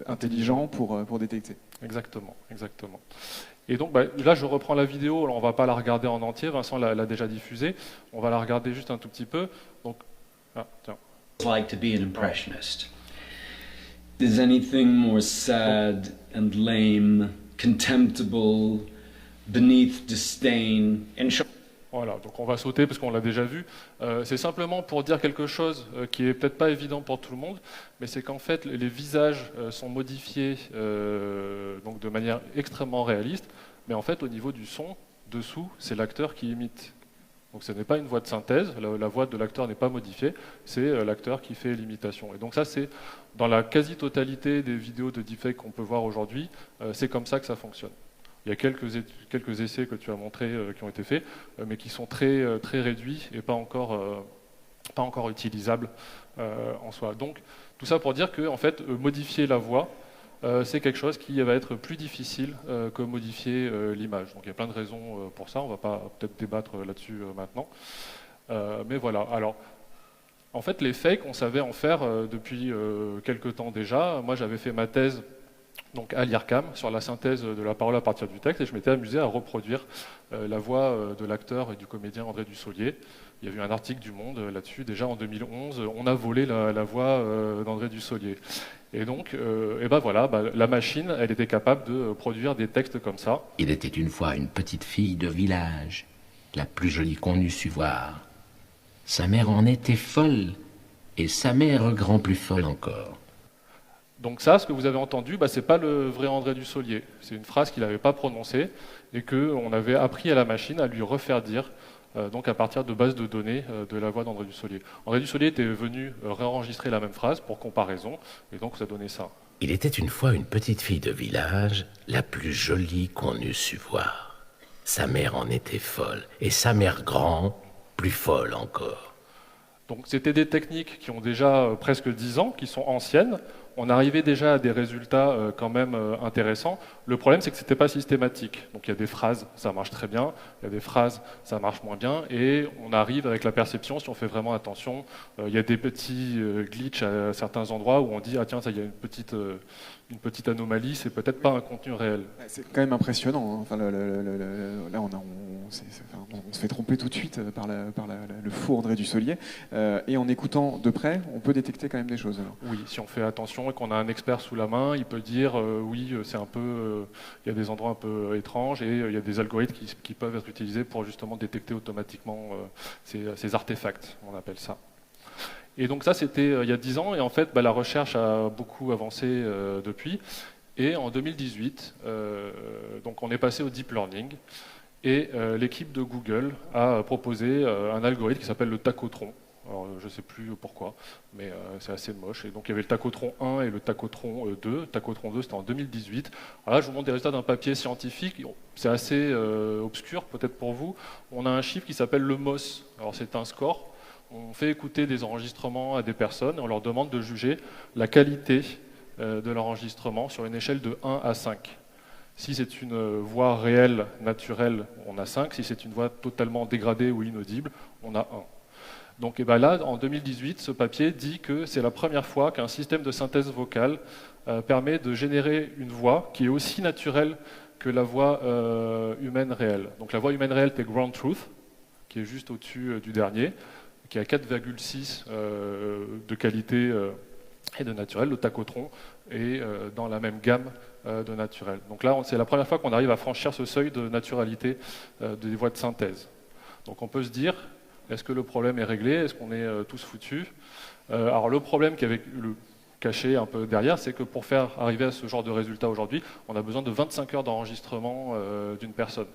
intelligent pour détecter. Exactement. Et donc là, je reprends la vidéo. Alors, on ne va pas la regarder en entier. Vincent l'a déjà diffusée. On va la regarder juste un tout petit peu. Donc, tiens. It's like to be an impressionist. Is anything more sad and lame, contemptible, beneath disdain, and Voilà, donc on va sauter parce qu'on l'a déjà vu. C'est simplement pour dire quelque chose qui est peut-être pas évident pour tout le monde, mais c'est qu'en fait les visages sont modifiés donc de manière extrêmement réaliste, mais en fait au niveau du son, dessous, c'est l'acteur qui imite. Donc ce n'est pas une voix de synthèse, la voix de l'acteur n'est pas modifiée, c'est l'acteur qui fait l'imitation. Et donc ça, c'est dans la quasi-totalité des vidéos de deepfake qu'on peut voir aujourd'hui, c'est comme ça que ça fonctionne. Il y a quelques essais que tu as montrés qui ont été faits, mais qui sont très réduits et pas encore utilisables en soi. Donc tout ça pour dire que en fait, modifier la voix, c'est quelque chose qui va être plus difficile que modifier l'image. Donc il y a plein de raisons pour ça, on ne va pas peut-être débattre là-dessus maintenant. Mais voilà, alors en fait les fakes, on savait en faire depuis quelques temps déjà. Moi j'avais fait ma thèse donc à l'IRCAM sur la synthèse de la parole à partir du texte et je m'étais amusé à reproduire la voix de l'acteur et du comédien André Dussolier. Il y a eu un article du Monde là-dessus, déjà en 2011, on a volé la voix d'André Dussolier. Et donc, la machine, elle était capable de produire des textes comme ça. Il était une fois une petite fille de village, la plus jolie qu'on eût su voir. Sa mère en était folle, et sa mère grand plus folle encore. Donc ça, ce que vous avez entendu, c'est pas le vrai André Dussolier. C'est une phrase qu'il n'avait pas prononcée et qu'on avait appris à la machine à lui refaire dire, donc à partir de bases de données de la voix d'André Dussolier. André Dussolier était venu réenregistrer la même phrase pour comparaison, et donc ça donnait ça. Il était une fois une petite fille de village, la plus jolie qu'on eût su voir. Sa mère en était folle, et sa mère grand, plus folle encore. Donc c'était des techniques qui ont déjà presque 10 ans, qui sont anciennes. On arrivait déjà à des résultats quand même intéressants. Le problème, c'est que ce n'était pas systématique. Donc il y a des phrases, ça marche très bien, il y a des phrases, ça marche moins bien, et on arrive avec la perception, si on fait vraiment attention, il y a des petits glitches à certains endroits où on dit « Ah tiens, ça, il y a une petite anomalie, c'est peut-être pas un contenu réel. » C'est quand même impressionnant. Hein. Enfin, là, on se fait tromper tout de suite par le fou André Dussolier. Et en écoutant de près, on peut détecter quand même des choses. Alors. Oui, si on fait attention et qu'on a un expert sous la main, il peut dire oui, c'est un peu, il y a des endroits un peu étranges et il y a des algorithmes qui peuvent être utilisés pour justement détecter automatiquement ces artefacts, on appelle ça. Et donc ça, c'était il y a 10 ans, et en fait, la recherche a beaucoup avancé depuis. Et en 2018, donc on est passé au deep learning, et l'équipe de Google a proposé un algorithme qui s'appelle le tacotron. Alors, je ne sais plus pourquoi, mais c'est assez moche. Et donc, il y avait le tacotron 1 et le tacotron 2. Tacotron 2, c'était en 2018. Alors là, je vous montre des résultats d'un papier scientifique. C'est assez obscur, peut-être pour vous. On a un chiffre qui s'appelle le MOS. Alors, c'est un score. On fait écouter des enregistrements à des personnes et on leur demande de juger la qualité de l'enregistrement sur une échelle de 1 à 5. Si c'est une voix réelle, naturelle, on a 5. Si c'est une voix totalement dégradée ou inaudible, on a 1. Donc là, en 2018, ce papier dit que c'est la première fois qu'un système de synthèse vocale permet de générer une voix qui est aussi naturelle que la voix humaine réelle. Donc la voix humaine réelle, c'est Ground Truth, qui est juste au-dessus du dernier, qui a 4,6 de qualité et de naturel. Le tacotron est dans la même gamme de naturel. Donc là, c'est la première fois qu'on arrive à franchir ce seuil de naturalité des voix de synthèse. Donc on peut se dire, est-ce que le problème est réglé? Est-ce qu'on est tous foutus? Alors le problème qui est avec le caché un peu derrière, c'est que pour faire arriver à ce genre de résultat aujourd'hui, on a besoin de 25 heures d'enregistrement d'une personne.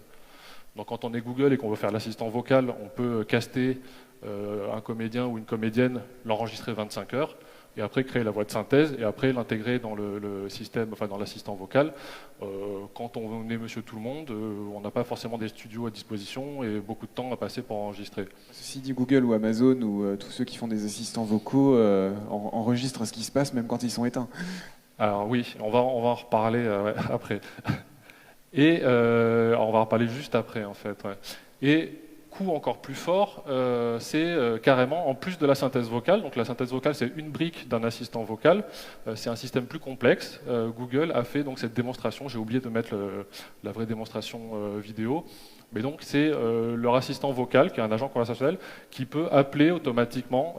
Donc quand on est Google et qu'on veut faire l'assistant vocal, on peut caster un comédien ou une comédienne, l'enregistrer 25 heures, et après créer la voix de synthèse, et après l'intégrer dans le système, enfin dans l'assistant vocal. Quand on est Monsieur Tout-le-Monde, on n'a pas forcément des studios à disposition et beaucoup de temps à passer pour enregistrer. Ceci dit, Google ou Amazon ou tous ceux qui font des assistants vocaux enregistrent ce qui se passe même quand ils sont éteints. Alors oui, on va en reparler après. Et on va en reparler juste après en fait. Ouais. Et coup encore plus fort, c'est carrément en plus de la synthèse vocale. Donc la synthèse vocale, c'est une brique d'un assistant vocal. C'est un système plus complexe. Google a fait donc cette démonstration. J'ai oublié de mettre la vraie démonstration vidéo. Mais donc c'est leur assistant vocal, qui est un agent conversationnel, qui peut appeler automatiquement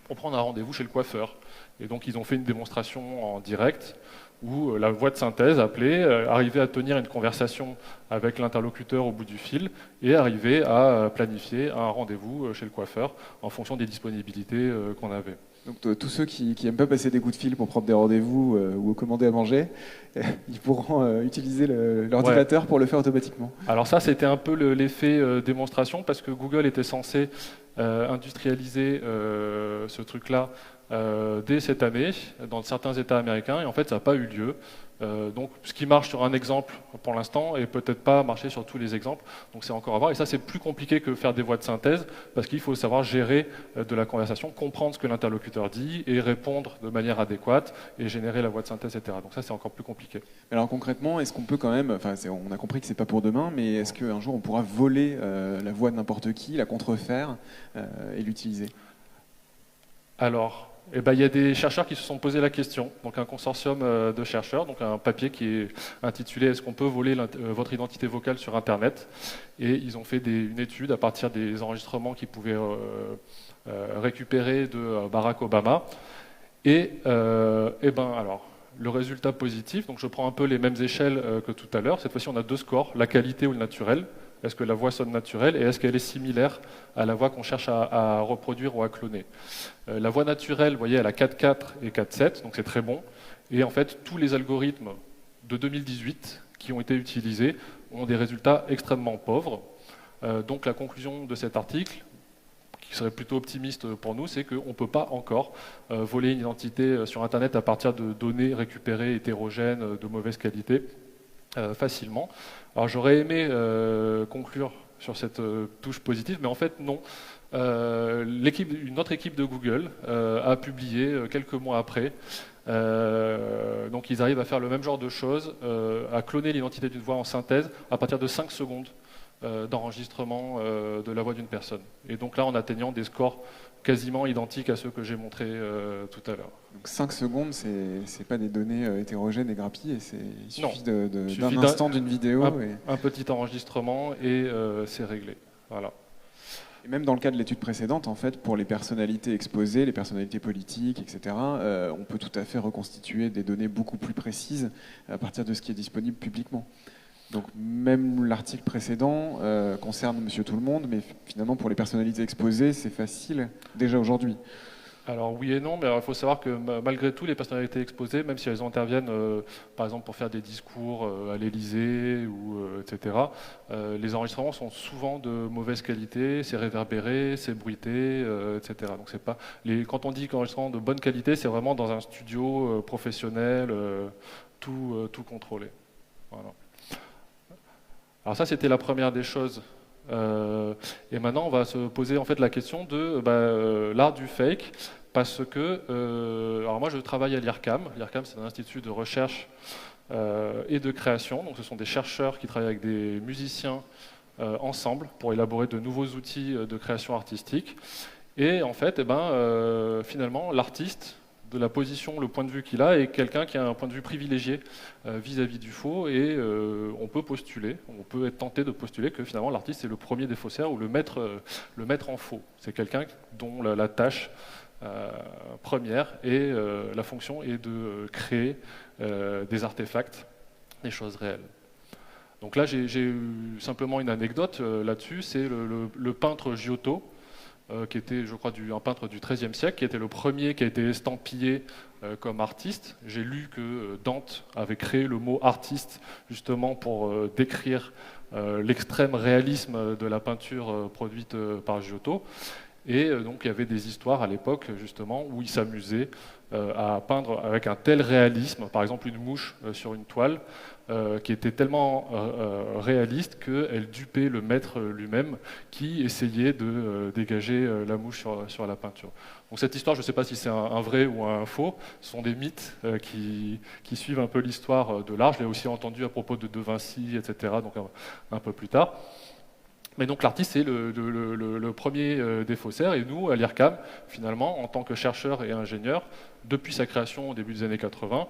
pour prendre un rendez-vous chez le coiffeur. Et donc ils ont fait une démonstration en direct où la voix de synthèse appelée arrivait à tenir une conversation avec l'interlocuteur au bout du fil et arrivait à planifier un rendez-vous chez le coiffeur en fonction des disponibilités qu'on avait. Donc tous ceux qui n'aiment pas passer des coups de fil pour prendre des rendez-vous ou commander à manger, ils pourront utiliser l'ordinateur pour le faire automatiquement. Alors ça, c'était un peu l'effet démonstration parce que Google était censé industrialiser ce truc-là dès cette année dans certains États américains, et en fait ça n'a pas eu lieu. Donc ce qui marche sur un exemple pour l'instant est peut-être pas marché sur tous les exemples, donc c'est encore à voir. Et ça c'est plus compliqué que faire des voix de synthèse, parce qu'il faut savoir gérer de la conversation, comprendre ce que l'interlocuteur dit et répondre de manière adéquate et générer la voix de synthèse, etc. Donc ça c'est encore plus compliqué. Alors concrètement, est-ce qu'on peut quand même, enfin on a compris que c'est pas pour demain, mais est-ce qu'un jour on pourra voler la voix de n'importe qui, la contrefaire et l'utiliser? Alors, eh ben, il y a des chercheurs qui se sont posé la question, donc un consortium de chercheurs, donc un papier qui est intitulé « Est-ce qu'on peut voler votre identité vocale sur Internet ?» Et ils ont fait une étude à partir des enregistrements qu'ils pouvaient récupérer de Barack Obama. Et ben, alors, le résultat positif, donc je prends un peu les mêmes échelles que tout à l'heure. Cette fois-ci, on a 2 scores, la qualité ou le naturel. Est-ce que la voix sonne naturelle et est-ce qu'elle est similaire à la voix qu'on cherche à reproduire ou à cloner? La voix naturelle, vous voyez, elle a 4.4 et 4.7, donc c'est très bon. Et en fait, tous les algorithmes de 2018 qui ont été utilisés ont des résultats extrêmement pauvres. Donc la conclusion de cet article, qui serait plutôt optimiste pour nous, c'est qu'on ne peut pas encore voler une identité sur Internet à partir de données récupérées hétérogènes de mauvaise qualité facilement. Alors j'aurais aimé conclure sur cette touche positive, mais en fait non. Une autre équipe de Google a publié quelques mois après. Donc ils arrivent à faire le même genre de choses, à cloner l'identité d'une voix en synthèse à partir de 5 secondes d'enregistrement de la voix d'une personne. Et donc là en atteignant des scores quasiment identiques à ceux que j'ai montrés tout à l'heure. Donc 5 secondes, c'est pas des données hétérogènes et grappillées, il suffit d'un d'un instant d'une vidéo. Un petit enregistrement et c'est réglé. Voilà. Et même dans le cas de l'étude précédente, en fait, pour les personnalités exposées, les personnalités politiques, etc., on peut tout à fait reconstituer des données beaucoup plus précises à partir de ce qui est disponible publiquement. Donc même l'article précédent concerne Monsieur Tout-le-Monde, mais finalement pour les personnalités exposées, c'est facile déjà aujourd'hui. Alors oui et non, mais il faut savoir que malgré tout, les personnalités exposées, même si elles interviennent, par exemple pour faire des discours à l'Élysée, etc., les enregistrements sont souvent de mauvaise qualité, c'est réverbéré, c'est bruité, etc. Donc c'est pas quand on dit qu'enregistrement de bonne qualité, c'est vraiment dans un studio professionnel, tout contrôlé. Voilà. Alors ça, c'était la première des choses. Et maintenant, on va se poser en fait la question de l'art du fake, parce que alors moi, je travaille à l'IRCAM. L'IRCAM, c'est un institut de recherche et de création. Donc, ce sont des chercheurs qui travaillent avec des musiciens ensemble pour élaborer de nouveaux outils de création artistique. Et en fait, finalement, l'artiste, de la position, le point de vue qu'il a, est quelqu'un qui a un point de vue privilégié vis-à-vis du faux, et on peut être tenté de postuler que finalement l'artiste est le premier des faussaires ou le maître en faux. C'est quelqu'un dont la tâche première et la fonction est de créer des artefacts, des choses réelles. Donc là, j'ai simplement une anecdote là-dessus, c'est le peintre Giotto, qui était, je crois, un peintre du XIIIe siècle, qui était le premier qui a été estampillé comme artiste. J'ai lu que Dante avait créé le mot artiste justement pour décrire l'extrême réalisme de la peinture produite par Giotto. Et donc il y avait des histoires à l'époque justement où il s'amusait à peindre avec un tel réalisme, par exemple une mouche sur une toile, qui était tellement réaliste qu'elle dupait le maître lui-même qui essayait de dégager la mouche sur la peinture. Donc cette histoire, je ne sais pas si c'est un vrai ou un faux, ce sont des mythes qui suivent un peu l'histoire de l'art. Je l'ai aussi entendu à propos de Vinci, etc., donc un peu plus tard. Mais donc l'artiste, c'est le premier des faussaires, et nous, à l'IRCAM, finalement, en tant que chercheurs et ingénieurs, depuis sa création au début des années 80,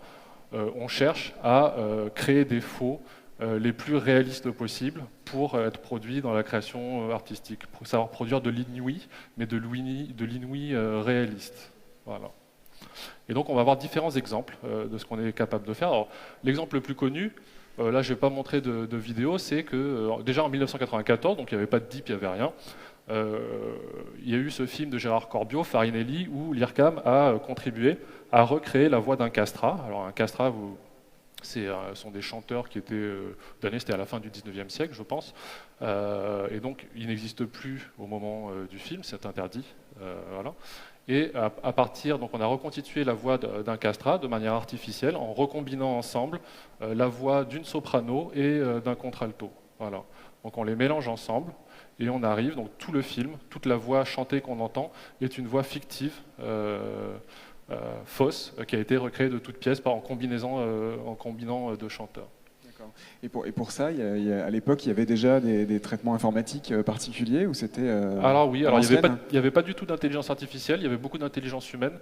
on cherche à créer des faux les plus réalistes possibles pour être produits dans la création artistique, pour savoir produire de l'inouï, mais de l'inouï réaliste. Voilà. Et donc on va avoir différents exemples de ce qu'on est capable de faire. Alors, l'exemple le plus connu, là je ne vais pas montrer de vidéo, c'est que déjà en 1994, donc il n'y avait pas de DIP, il n'y avait rien, il y a eu ce film de Gérard Corbiot, Farinelli, où l'IRCAM a contribué à recréer la voix d'un castrat. Alors un castrat, ce sont des chanteurs qui étaient c'était à la fin du 19e siècle, je pense, et donc il n'existe plus au moment du film, c'est interdit voilà. Et à partir, donc on a reconstitué la voix d'un castrat de manière artificielle en recombinant ensemble la voix d'une soprano et d'un contralto. Voilà. Donc on les mélange ensemble et on arrive, donc tout le film, toute la voix chantée qu'on entend est une voix fictive, fausse, qui a été recréée de toutes pièces en combinant deux chanteurs. Et pour ça, à l'époque, il y avait déjà des traitements informatiques particuliers ou c'était Alors oui, alors il n'y avait pas du tout d'intelligence artificielle, il y avait beaucoup d'intelligence humaine.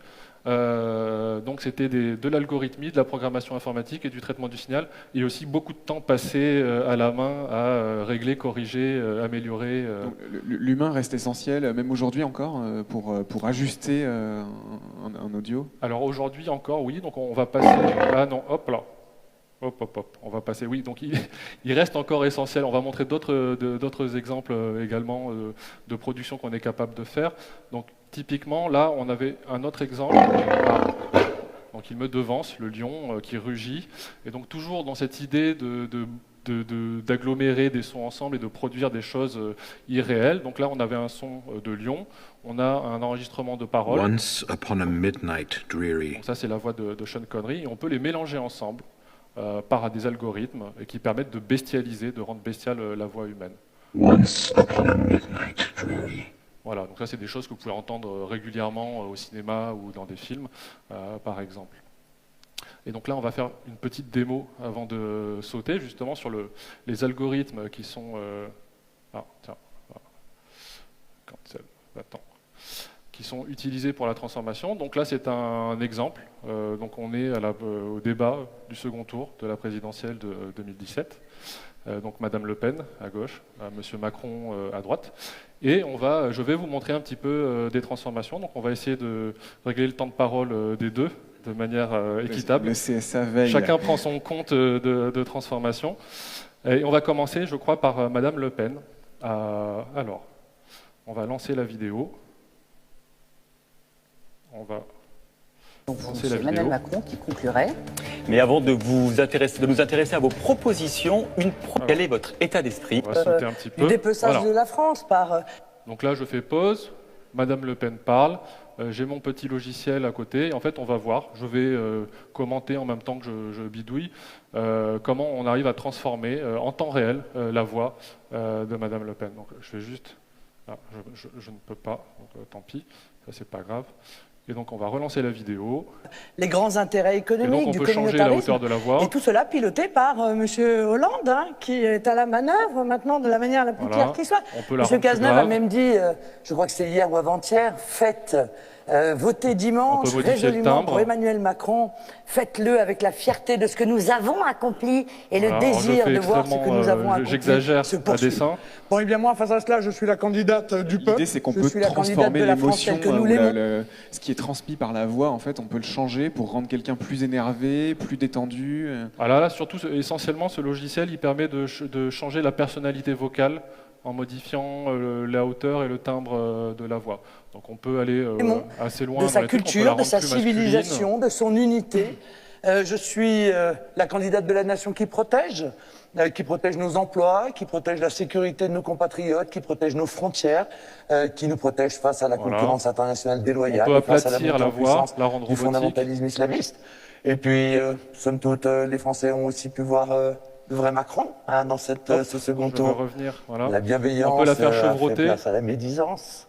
Donc c'était de l'algorithmie, de la programmation informatique et du traitement du signal, et aussi beaucoup de temps passé à la main à régler, corriger, améliorer. Donc, l'humain reste essentiel, même aujourd'hui encore, pour ajuster un audio. Alors aujourd'hui encore, oui. Donc on va passer. Ah non, hop là. Hop, on va passer. Oui, donc il reste encore essentiel. On va montrer d'autres exemples également de production qu'on est capable de faire. Donc typiquement, là, on avait un autre exemple. Donc il me devance, le lion qui rugit. Et donc toujours dans cette idée d'agglomérer des sons ensemble et de produire des choses irréelles. Donc là, on avait un son de lion. On a un enregistrement de paroles. Once upon a midnight dreary. Donc ça, c'est la voix de Sean Connery. Et on peut les mélanger ensemble. Par des algorithmes et qui permettent de bestialiser, de rendre bestiale la voix humaine. Once upon a midnight dreary. Voilà, donc ça c'est des choses que vous pouvez entendre régulièrement au cinéma ou dans des films, par exemple. Et donc là on va faire une petite démo avant de sauter justement sur les algorithmes qui sont... qui sont utilisés pour la transformation. Donc là, c'est un exemple. Donc on est au débat du second tour de la présidentielle de 2017. Donc Madame Le Pen à gauche, Monsieur Macron à droite. Et je vais vous montrer un petit peu des transformations. Donc on va essayer de régler le temps de parole des deux de manière équitable. Le CSA veille. Chacun prend son compte de transformation. Et on va commencer, je crois, par Madame Le Pen. Alors, on va lancer la vidéo. On va lancer la vidéo. Emmanuel Macron qui conclurait. Mais avant de nous intéresser à vos propositions, quel est votre état d'esprit? On va sauter un petit peu. Le dépeçage de la France par... Donc là, je fais pause. Madame Le Pen parle. J'ai mon petit logiciel à côté. Et en fait, on va voir. Je vais commenter en même temps que je bidouille comment on arrive à transformer en temps réel la voix de Madame Le Pen. Donc je vais juste... Ah, je ne peux pas, donc tant pis. Ça, c'est pas grave. Et donc on va relancer la vidéo. Les grands intérêts économiques du communautarisme. Et donc on peut changer la hauteur de la voix. Et tout cela piloté par Monsieur Hollande, qui est à la manœuvre maintenant de la manière la plus claire qui soit. Monsieur Cazeneuve a même dit, je crois que c'est hier ou avant-hier, votez dimanche résolument pour Emmanuel Macron, faites-le avec la fierté de ce que nous avons accompli et le désir de voir ce que nous avons accompli. J'exagère à dessein. Bon, et bien moi, face à cela, je suis la candidate du peuple. L'idée, c'est qu'on peut transformer l'émotion, ce qui est transmis par la voix, en fait, on peut le changer pour rendre quelqu'un plus énervé, plus détendu. Alors là, surtout, essentiellement, ce logiciel, il permet de changer la personnalité vocale en modifiant la hauteur et le timbre de la voix. Donc on peut aller assez loin de sa culture, de sa civilisation, de son unité. Je suis la candidate de la nation qui protège nos emplois, qui protège la sécurité de nos compatriotes, qui protège nos frontières, qui nous protège face à la concurrence internationale déloyale, on peut face à la aplatir montée la en voix, puissance la rendre du fondamentalisme islamiste. Et puis, somme toute, les Français ont aussi pu voir le vrai Macron dans ce second tour. Revenir, voilà. La bienveillance on peut la faire chevroter. Fait place à la médisance.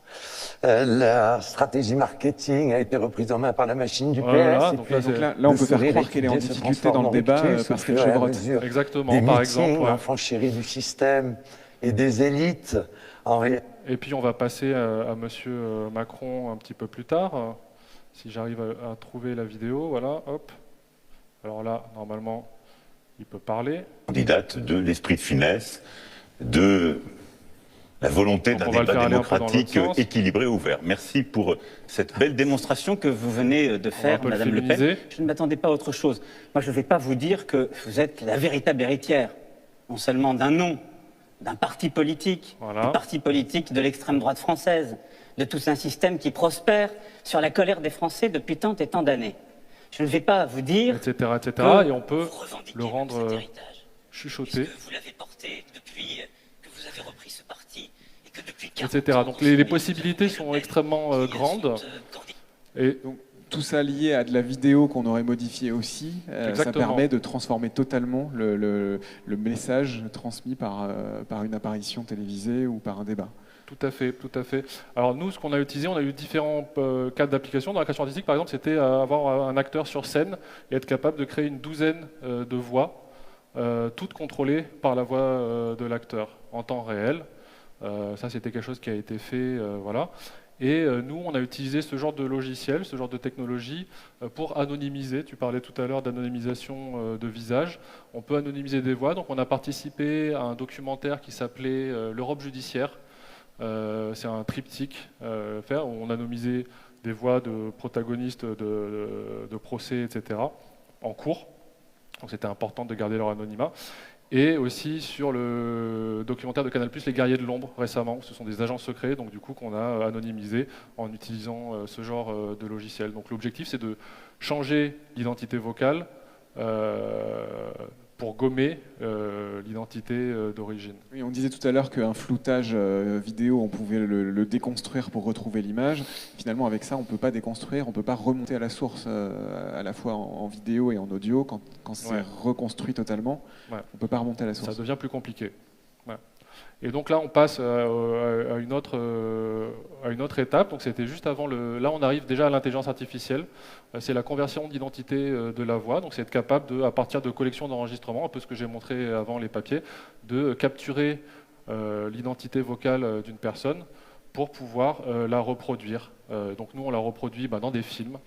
La stratégie marketing a été reprise en main par la machine du PS. Donc là, on peut faire croire qu'elle est en difficulté dans le débat parce qu'elle chevrotte. Exactement, par exemple. L'enfant chéri du système et des élites. Et puis on va passer à Monsieur Macron un petit peu plus tard. Si j'arrive à trouver la vidéo, voilà, hop. Alors là, normalement, il peut parler. Candidate de l'esprit de finesse, de la volonté d'un débat démocratique équilibré et ouvert. Merci pour cette belle démonstration que vous venez de faire, Madame Le Pen. Je ne m'attendais pas à autre chose. Moi, je ne vais pas vous dire que vous êtes la véritable héritière, non seulement d'un nom, d'un parti politique, du parti politique de l'extrême droite française, de tout un système qui prospère sur la colère des Français depuis tant et tant d'années. Je ne vais pas vous dire... Etc. Et on peut le rendre chuchoté. Puisque vous l'avez porté depuis que vous avez repris ce parti et etc. Donc les possibilités sont extrêmement grandes. Et donc, tout ça lié à de la vidéo qu'on aurait modifiée aussi, ça permet de transformer totalement le message transmis par une apparition télévisée ou par un débat. Tout à fait, tout à fait. Alors nous, ce qu'on a utilisé, on a eu différents cas d'application. Dans la création artistique, par exemple, c'était avoir un acteur sur scène et être capable de créer une douzaine de voix, toutes contrôlées par la voix de l'acteur en temps réel. Ça, c'était quelque chose qui a été fait, voilà. Et nous, on a utilisé ce genre de logiciel, ce genre de technologie pour anonymiser. Tu parlais tout à l'heure d'anonymisation de visage. On peut anonymiser des voix. Donc on a participé à un documentaire qui s'appelait l'Europe judiciaire. C'est un triptyque où on anonymisait des voix de protagonistes de procès, etc. en cours. Donc c'était important de garder leur anonymat. Et aussi sur le documentaire de Canal+, Les Guerriers de l'Ombre, récemment. Ce sont des agents secrets, donc du coup qu'on a anonymisé en utilisant ce genre de logiciel. Donc l'objectif, c'est de changer l'identité vocale pour gommer l'identité d'origine. Oui, on disait tout à l'heure qu'un floutage vidéo, on pouvait le déconstruire pour retrouver l'image. Finalement, avec ça, on ne peut pas déconstruire, on ne peut pas remonter à la source, à la fois en vidéo et en audio. Quand c'est reconstruit totalement, on ne peut pas remonter à la source. Ça devient plus compliqué. Ouais. Et donc là, on passe à une autre étape. Donc c'était juste avant là, on arrive déjà à l'intelligence artificielle. C'est la conversion d'identité de la voix. Donc c'est être capable, à partir de collections d'enregistrements, un peu ce que j'ai montré avant les papiers, de capturer l'identité vocale d'une personne pour pouvoir la reproduire. Donc nous, on la reproduit dans des films,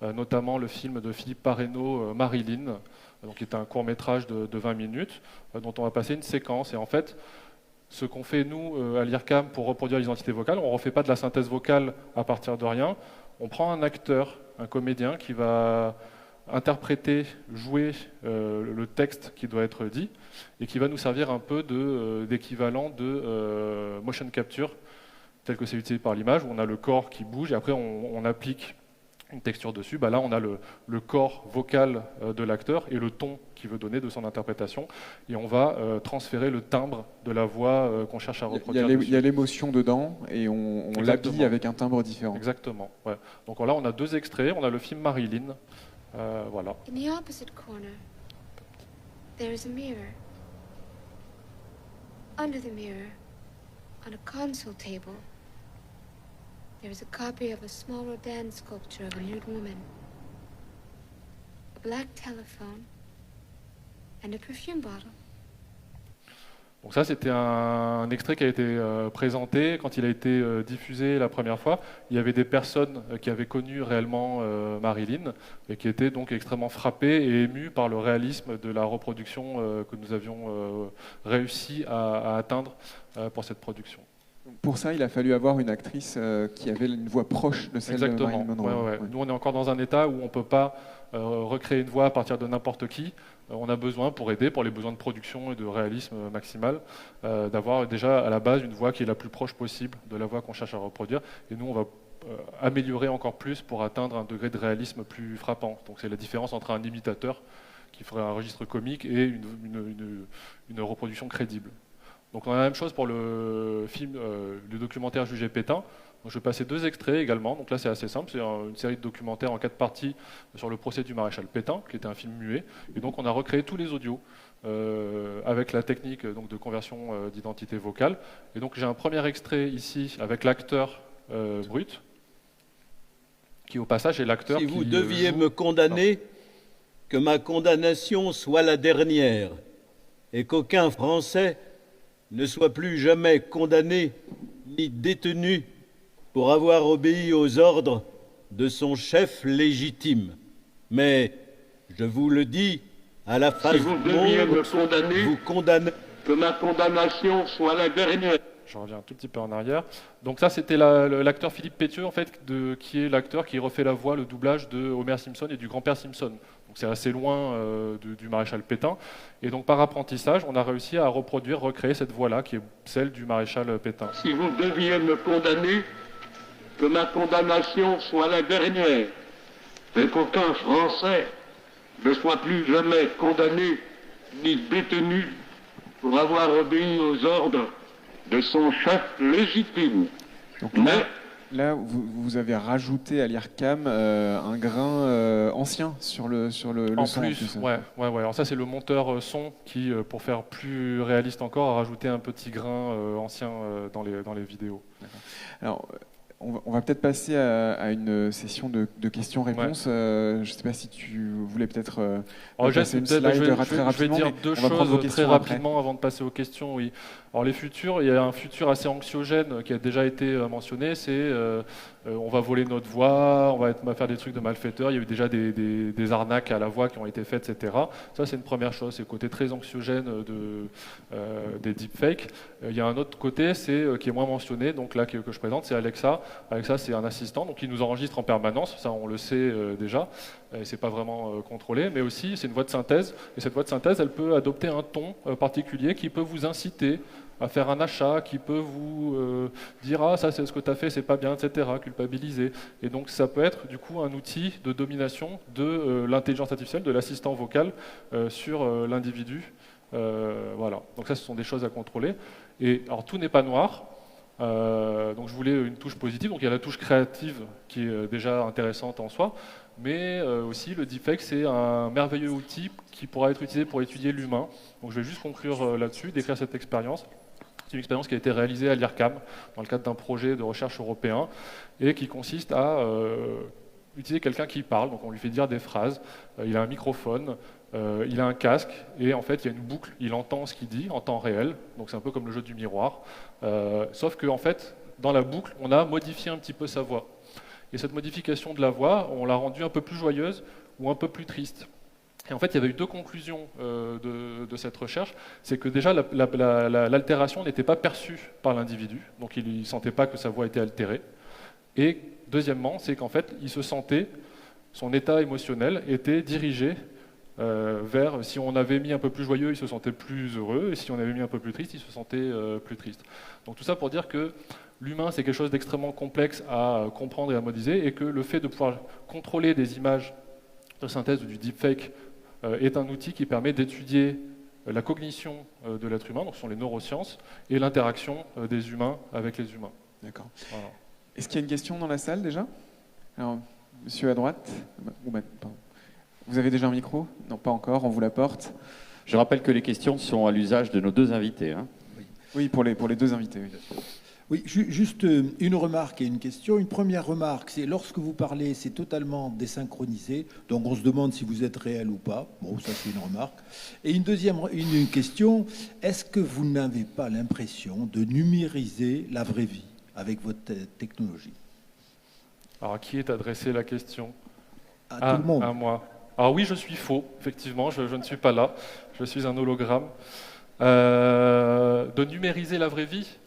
notamment le film de Philippe Parreno, Marilyn, qui est un court-métrage de 20 minutes, dont on va passer une séquence. Et en fait, ce qu'on fait, nous, à l'IRCAM, pour reproduire l'identité vocale, on ne refait pas de la synthèse vocale à partir de rien. On prend un acteur, un comédien, qui va interpréter, jouer le texte qui doit être dit, et qui va nous servir un peu d'équivalent de motion capture, tel que c'est utilisé par l'image, où on a le corps qui bouge, et après on applique une texture dessus. Là, on a le corps vocal de l'acteur et le ton qu'il veut donner de son interprétation, et on va transférer le timbre de la voix qu'on cherche à reproduire. Il y a l'émotion dedans, et on l'habille avec un timbre différent. Exactement. Ouais. Donc là, on a 2 extraits. On a le film Marilyn. Voilà. In the opposite corner, there is a mirror. Under the mirror, on a console table, there is a copy of a small Rodin sculpture of a nude woman, a black telephone, and a perfume bottle. Donc ça, c'était un extrait qui a été présenté quand il a été diffusé la première fois. Il y avait des personnes qui avaient connu réellement Marilyn et qui étaient donc extrêmement frappées et émues par le réalisme de la reproduction que nous avions réussi à atteindre pour cette production. Pour ça, il a fallu avoir une actrice qui avait une voix proche de celle de Marilyn Monroe. Ouais. Nous, on est encore dans un état où on ne peut pas recréer une voix à partir de n'importe qui. On a besoin, pour aider, pour les besoins de production et de réalisme maximal, d'avoir déjà à la base une voix qui est la plus proche possible de la voix qu'on cherche à reproduire. Et nous, on va améliorer encore plus pour atteindre un degré de réalisme plus frappant. Donc c'est la différence entre un imitateur qui ferait un registre comique et une reproduction crédible. Donc on a la même chose pour le documentaire Jugé Pétain. Donc, je vais passer 2 extraits également. Donc là c'est assez simple, c'est une série de documentaires en 4 parties sur le procès du maréchal Pétain, qui était un film muet. Et donc on a recréé tous les audios avec la technique de conversion d'identité vocale. Et donc j'ai un premier extrait ici avec l'acteur brut, qui au passage est l'acteur qui... Si vous deviez me condamner, que ma condamnation soit la dernière, et qu'aucun Français ne soit plus jamais condamné ni détenu pour avoir obéi aux ordres de son chef légitime. Mais, je vous le dis, à la face du monde, vous condamnez, que ma condamnation soit la dernière. Je reviens un tout petit peu en arrière. Donc ça, c'était l'acteur Philippe Pétieux, en fait, qui est l'acteur qui refait la voix, le doublage de Homer Simpson et du grand-père Simpson. Donc c'est assez loin du maréchal Pétain. Et donc par apprentissage, on a réussi à recréer cette voix-là, qui est celle du maréchal Pétain. Si vous deviez me condamner, que ma condamnation soit la dernière, et qu'aucun Français ne soit plus jamais condamné ni détenu pour avoir obéi aux ordres de son chef légitime. Donc là vous avez rajouté à l'IRCAM un grain ancien sur le son. En plus. Ouais. Alors ça, c'est le monteur son qui, pour faire plus réaliste encore, a rajouté un petit grain ancien dans les vidéos. D'accord. Alors, on va peut-être passer à une session de questions-réponses. Je ne sais pas si tu voulais peut-être passer une slide très rapidement. Je vais dire deux choses très rapidement avant de passer aux questions. Oui. Alors les futurs, il y a un futur assez anxiogène qui a déjà été mentionné, c'est on va voler notre voix, on va faire des trucs de malfaiteurs, il y a eu déjà des arnaques à la voix qui ont été faites, etc. Ça, c'est une première chose, c'est le côté très anxiogène des deepfakes. Il y a un autre côté, qui est moins mentionné, donc là que je présente, c'est Alexa. Alexa, c'est un assistant, donc il nous enregistre en permanence, ça on le sait déjà, et c'est pas vraiment contrôlé, mais aussi c'est une voix de synthèse, et cette voix de synthèse, elle peut adopter un ton particulier qui peut vous inciter à faire un achat, qui peut vous dire « Ah, ça c'est ce que tu as fait, c'est pas bien, etc. », culpabiliser. Et donc ça peut être du coup un outil de domination de l'intelligence artificielle, de l'assistant vocal sur l'individu. Voilà. Donc ça, ce sont des choses à contrôler. Et alors tout n'est pas noir. Donc je voulais une touche positive. Donc il y a la touche créative qui est déjà intéressante en soi. Mais aussi le deepfake, c'est un merveilleux outil qui pourra être utilisé pour étudier l'humain. Donc je vais juste conclure là-dessus, décrire cette expérience. C'est une expérience qui a été réalisée à l'IRCAM dans le cadre d'un projet de recherche européen et qui consiste à utiliser quelqu'un qui parle. Donc on lui fait dire des phrases, il a un microphone, il a un casque et en fait il y a une boucle, il entend ce qu'il dit en temps réel. Donc c'est un peu comme le jeu du miroir. Sauf que en fait, dans la boucle, on a modifié un petit peu sa voix. Et cette modification de la voix, on l'a rendue un peu plus joyeuse ou un peu plus triste. Et en fait, il y avait eu deux conclusions de cette recherche. C'est que déjà, l'altération n'était pas perçue par l'individu, donc il ne sentait pas que sa voix était altérée. Et deuxièmement, c'est qu'en fait, il se sentait, son état émotionnel était dirigé vers, si on avait mis un peu plus joyeux, il se sentait plus heureux, et si on avait mis un peu plus triste, il se sentait plus triste. Donc tout ça pour dire que l'humain, c'est quelque chose d'extrêmement complexe à comprendre et à modéliser, et que le fait de pouvoir contrôler des images de synthèse ou du deepfake est un outil qui permet d'étudier la cognition de l'être humain, donc ce sont les neurosciences, et l'interaction des humains avec les humains. D'accord. Voilà. Est-ce qu'il y a une question dans la salle déjà? Alors, monsieur à droite, vous avez déjà un micro? Non, pas encore, on vous l'apporte. Je rappelle que les questions sont à l'usage de nos deux invités. Hein. Oui, pour les deux invités. Oui. Oui, juste une remarque et une question. Une première remarque, c'est lorsque vous parlez, c'est totalement désynchronisé, donc on se demande si vous êtes réel ou pas. Bon, ça c'est une remarque. Et une question, est-ce que vous n'avez pas l'impression de numériser la vraie vie avec votre technologie? Alors à qui est adressée la question? À tout le monde. À moi. Alors oui, je suis faux, effectivement, je ne suis pas là, je suis un hologramme. De numériser la vraie vie?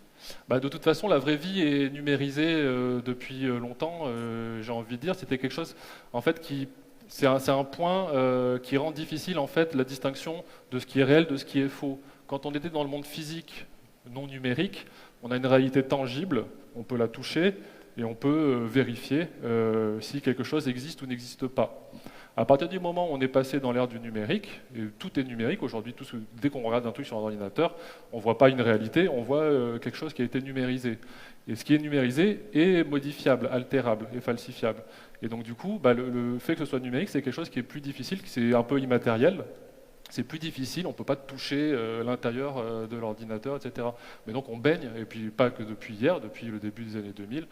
De toute façon, la vraie vie est numérisée depuis longtemps, j'ai envie de dire. C'était quelque chose, en fait, c'est un point qui rend difficile, en fait, la distinction de ce qui est réel de ce qui est faux. Quand on était dans le monde physique non numérique, on a une réalité tangible, on peut la toucher et on peut vérifier si quelque chose existe ou n'existe pas. À partir du moment où on est passé dans l'ère du numérique, et tout est numérique aujourd'hui, dès qu'on regarde un truc sur un ordinateur, on ne voit pas une réalité, on voit quelque chose qui a été numérisé. Et ce qui est numérisé est modifiable, altérable et falsifiable. Et donc du coup, le fait que ce soit numérique, c'est quelque chose qui est plus difficile, c'est un peu immatériel, c'est plus difficile, on ne peut pas toucher l'intérieur de l'ordinateur, etc. Mais donc on baigne, et puis pas que depuis hier, depuis le début des années 2000,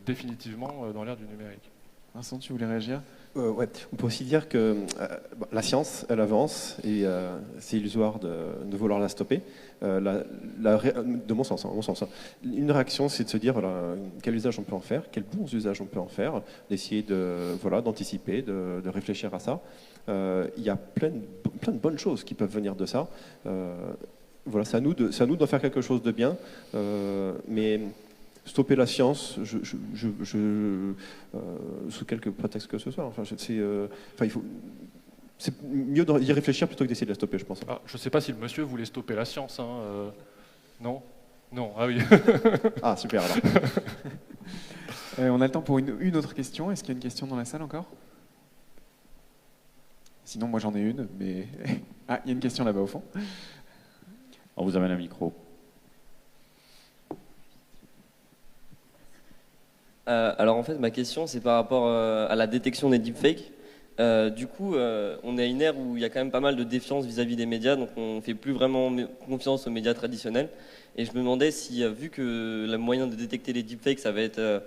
définitivement dans l'ère du numérique. Vincent, tu voulais réagir? Ouais. On peut aussi dire que la science, elle avance et c'est illusoire de vouloir la stopper. De mon sens, une réaction, c'est de se dire voilà, quel usage on peut en faire, quels bons usages on peut en faire, d'essayer d'anticiper, de réfléchir à ça. Il y a plein de bonnes choses qui peuvent venir de ça. Voilà, c'est à nous d'en faire quelque chose de bien, mais stopper la science, sous quelque prétexte que ce soit. C'est mieux d'y réfléchir plutôt que d'essayer de la stopper, je pense. Je ne sais pas si le monsieur voulait stopper la science. Non. Ah oui. Ah, super alors. On a le temps pour une autre question. Est-ce qu'il y a une question dans la salle encore? Sinon, moi j'en ai une, mais... Ah, il y a une question là-bas au fond. On vous amène un micro. Alors en fait, ma question, c'est par rapport à la détection des deepfakes. Du coup, on est à une ère où il y a quand même pas mal de défiance vis-à-vis des médias, donc on ne fait plus vraiment confiance aux médias traditionnels. Et je me demandais si, vu que le moyen de détecter les deepfakes, ça va être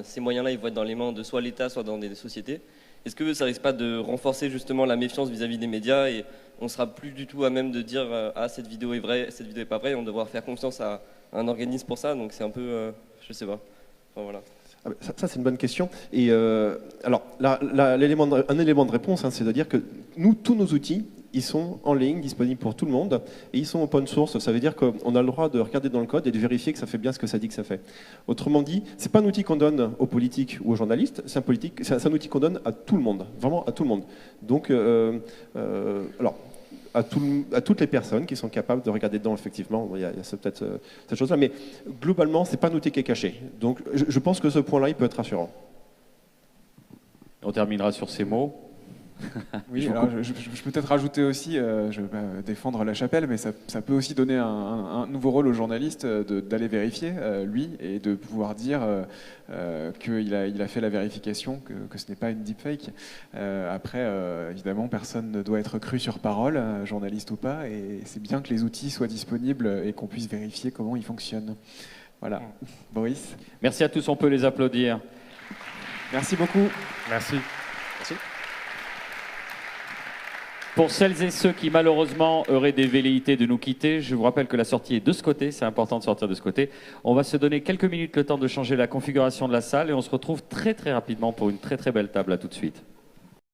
ces moyens-là, ils vont être dans les mains de soit l'État, soit dans des sociétés. Est-ce que ça risque pas de renforcer justement la méfiance vis-à-vis des médias et on sera plus du tout à même de dire ah cette vidéo est vraie, cette vidéo est pas vraie, on va devoir faire confiance à un organisme pour ça, donc c'est un peu, je sais pas. Enfin, voilà. Ça c'est une bonne question. Et alors, un élément de réponse, c'est de dire que nous, tous nos outils, ils sont en ligne, disponibles pour tout le monde, et ils sont open source. Ça veut dire qu'on a le droit de regarder dans le code et de vérifier que ça fait bien ce que ça dit que ça fait. Autrement dit, c'est pas un outil qu'on donne aux politiques ou aux journalistes, c'est un outil qu'on donne à tout le monde, vraiment à tout le monde. Donc, alors, à toutes les personnes qui sont capables de regarder dedans, effectivement, il y a peut-être cette chose-là, mais globalement, c'est pas un outil qui est caché. Donc, je pense que ce point-là, il peut être rassurant. On terminera sur ces mots. Oui, alors je peux peut-être rajouter aussi, je ne vais pas défendre la chapelle, mais ça peut aussi donner un nouveau rôle aux journalistes d'aller vérifier, lui, et de pouvoir dire qu'il a fait la vérification, que ce n'est pas une deepfake. Après, évidemment, personne ne doit être cru sur parole, journaliste ou pas, et c'est bien que les outils soient disponibles et qu'on puisse vérifier comment ils fonctionnent. Voilà. Boris. Merci à tous, on peut les applaudir. Merci beaucoup. Merci. Merci. Pour celles et ceux qui malheureusement auraient des velléités de nous quitter, je vous rappelle que la sortie est de ce côté, c'est important de sortir de ce côté. On va se donner quelques minutes le temps de changer la configuration de la salle et on se retrouve très très rapidement pour une très très belle table. À tout de suite.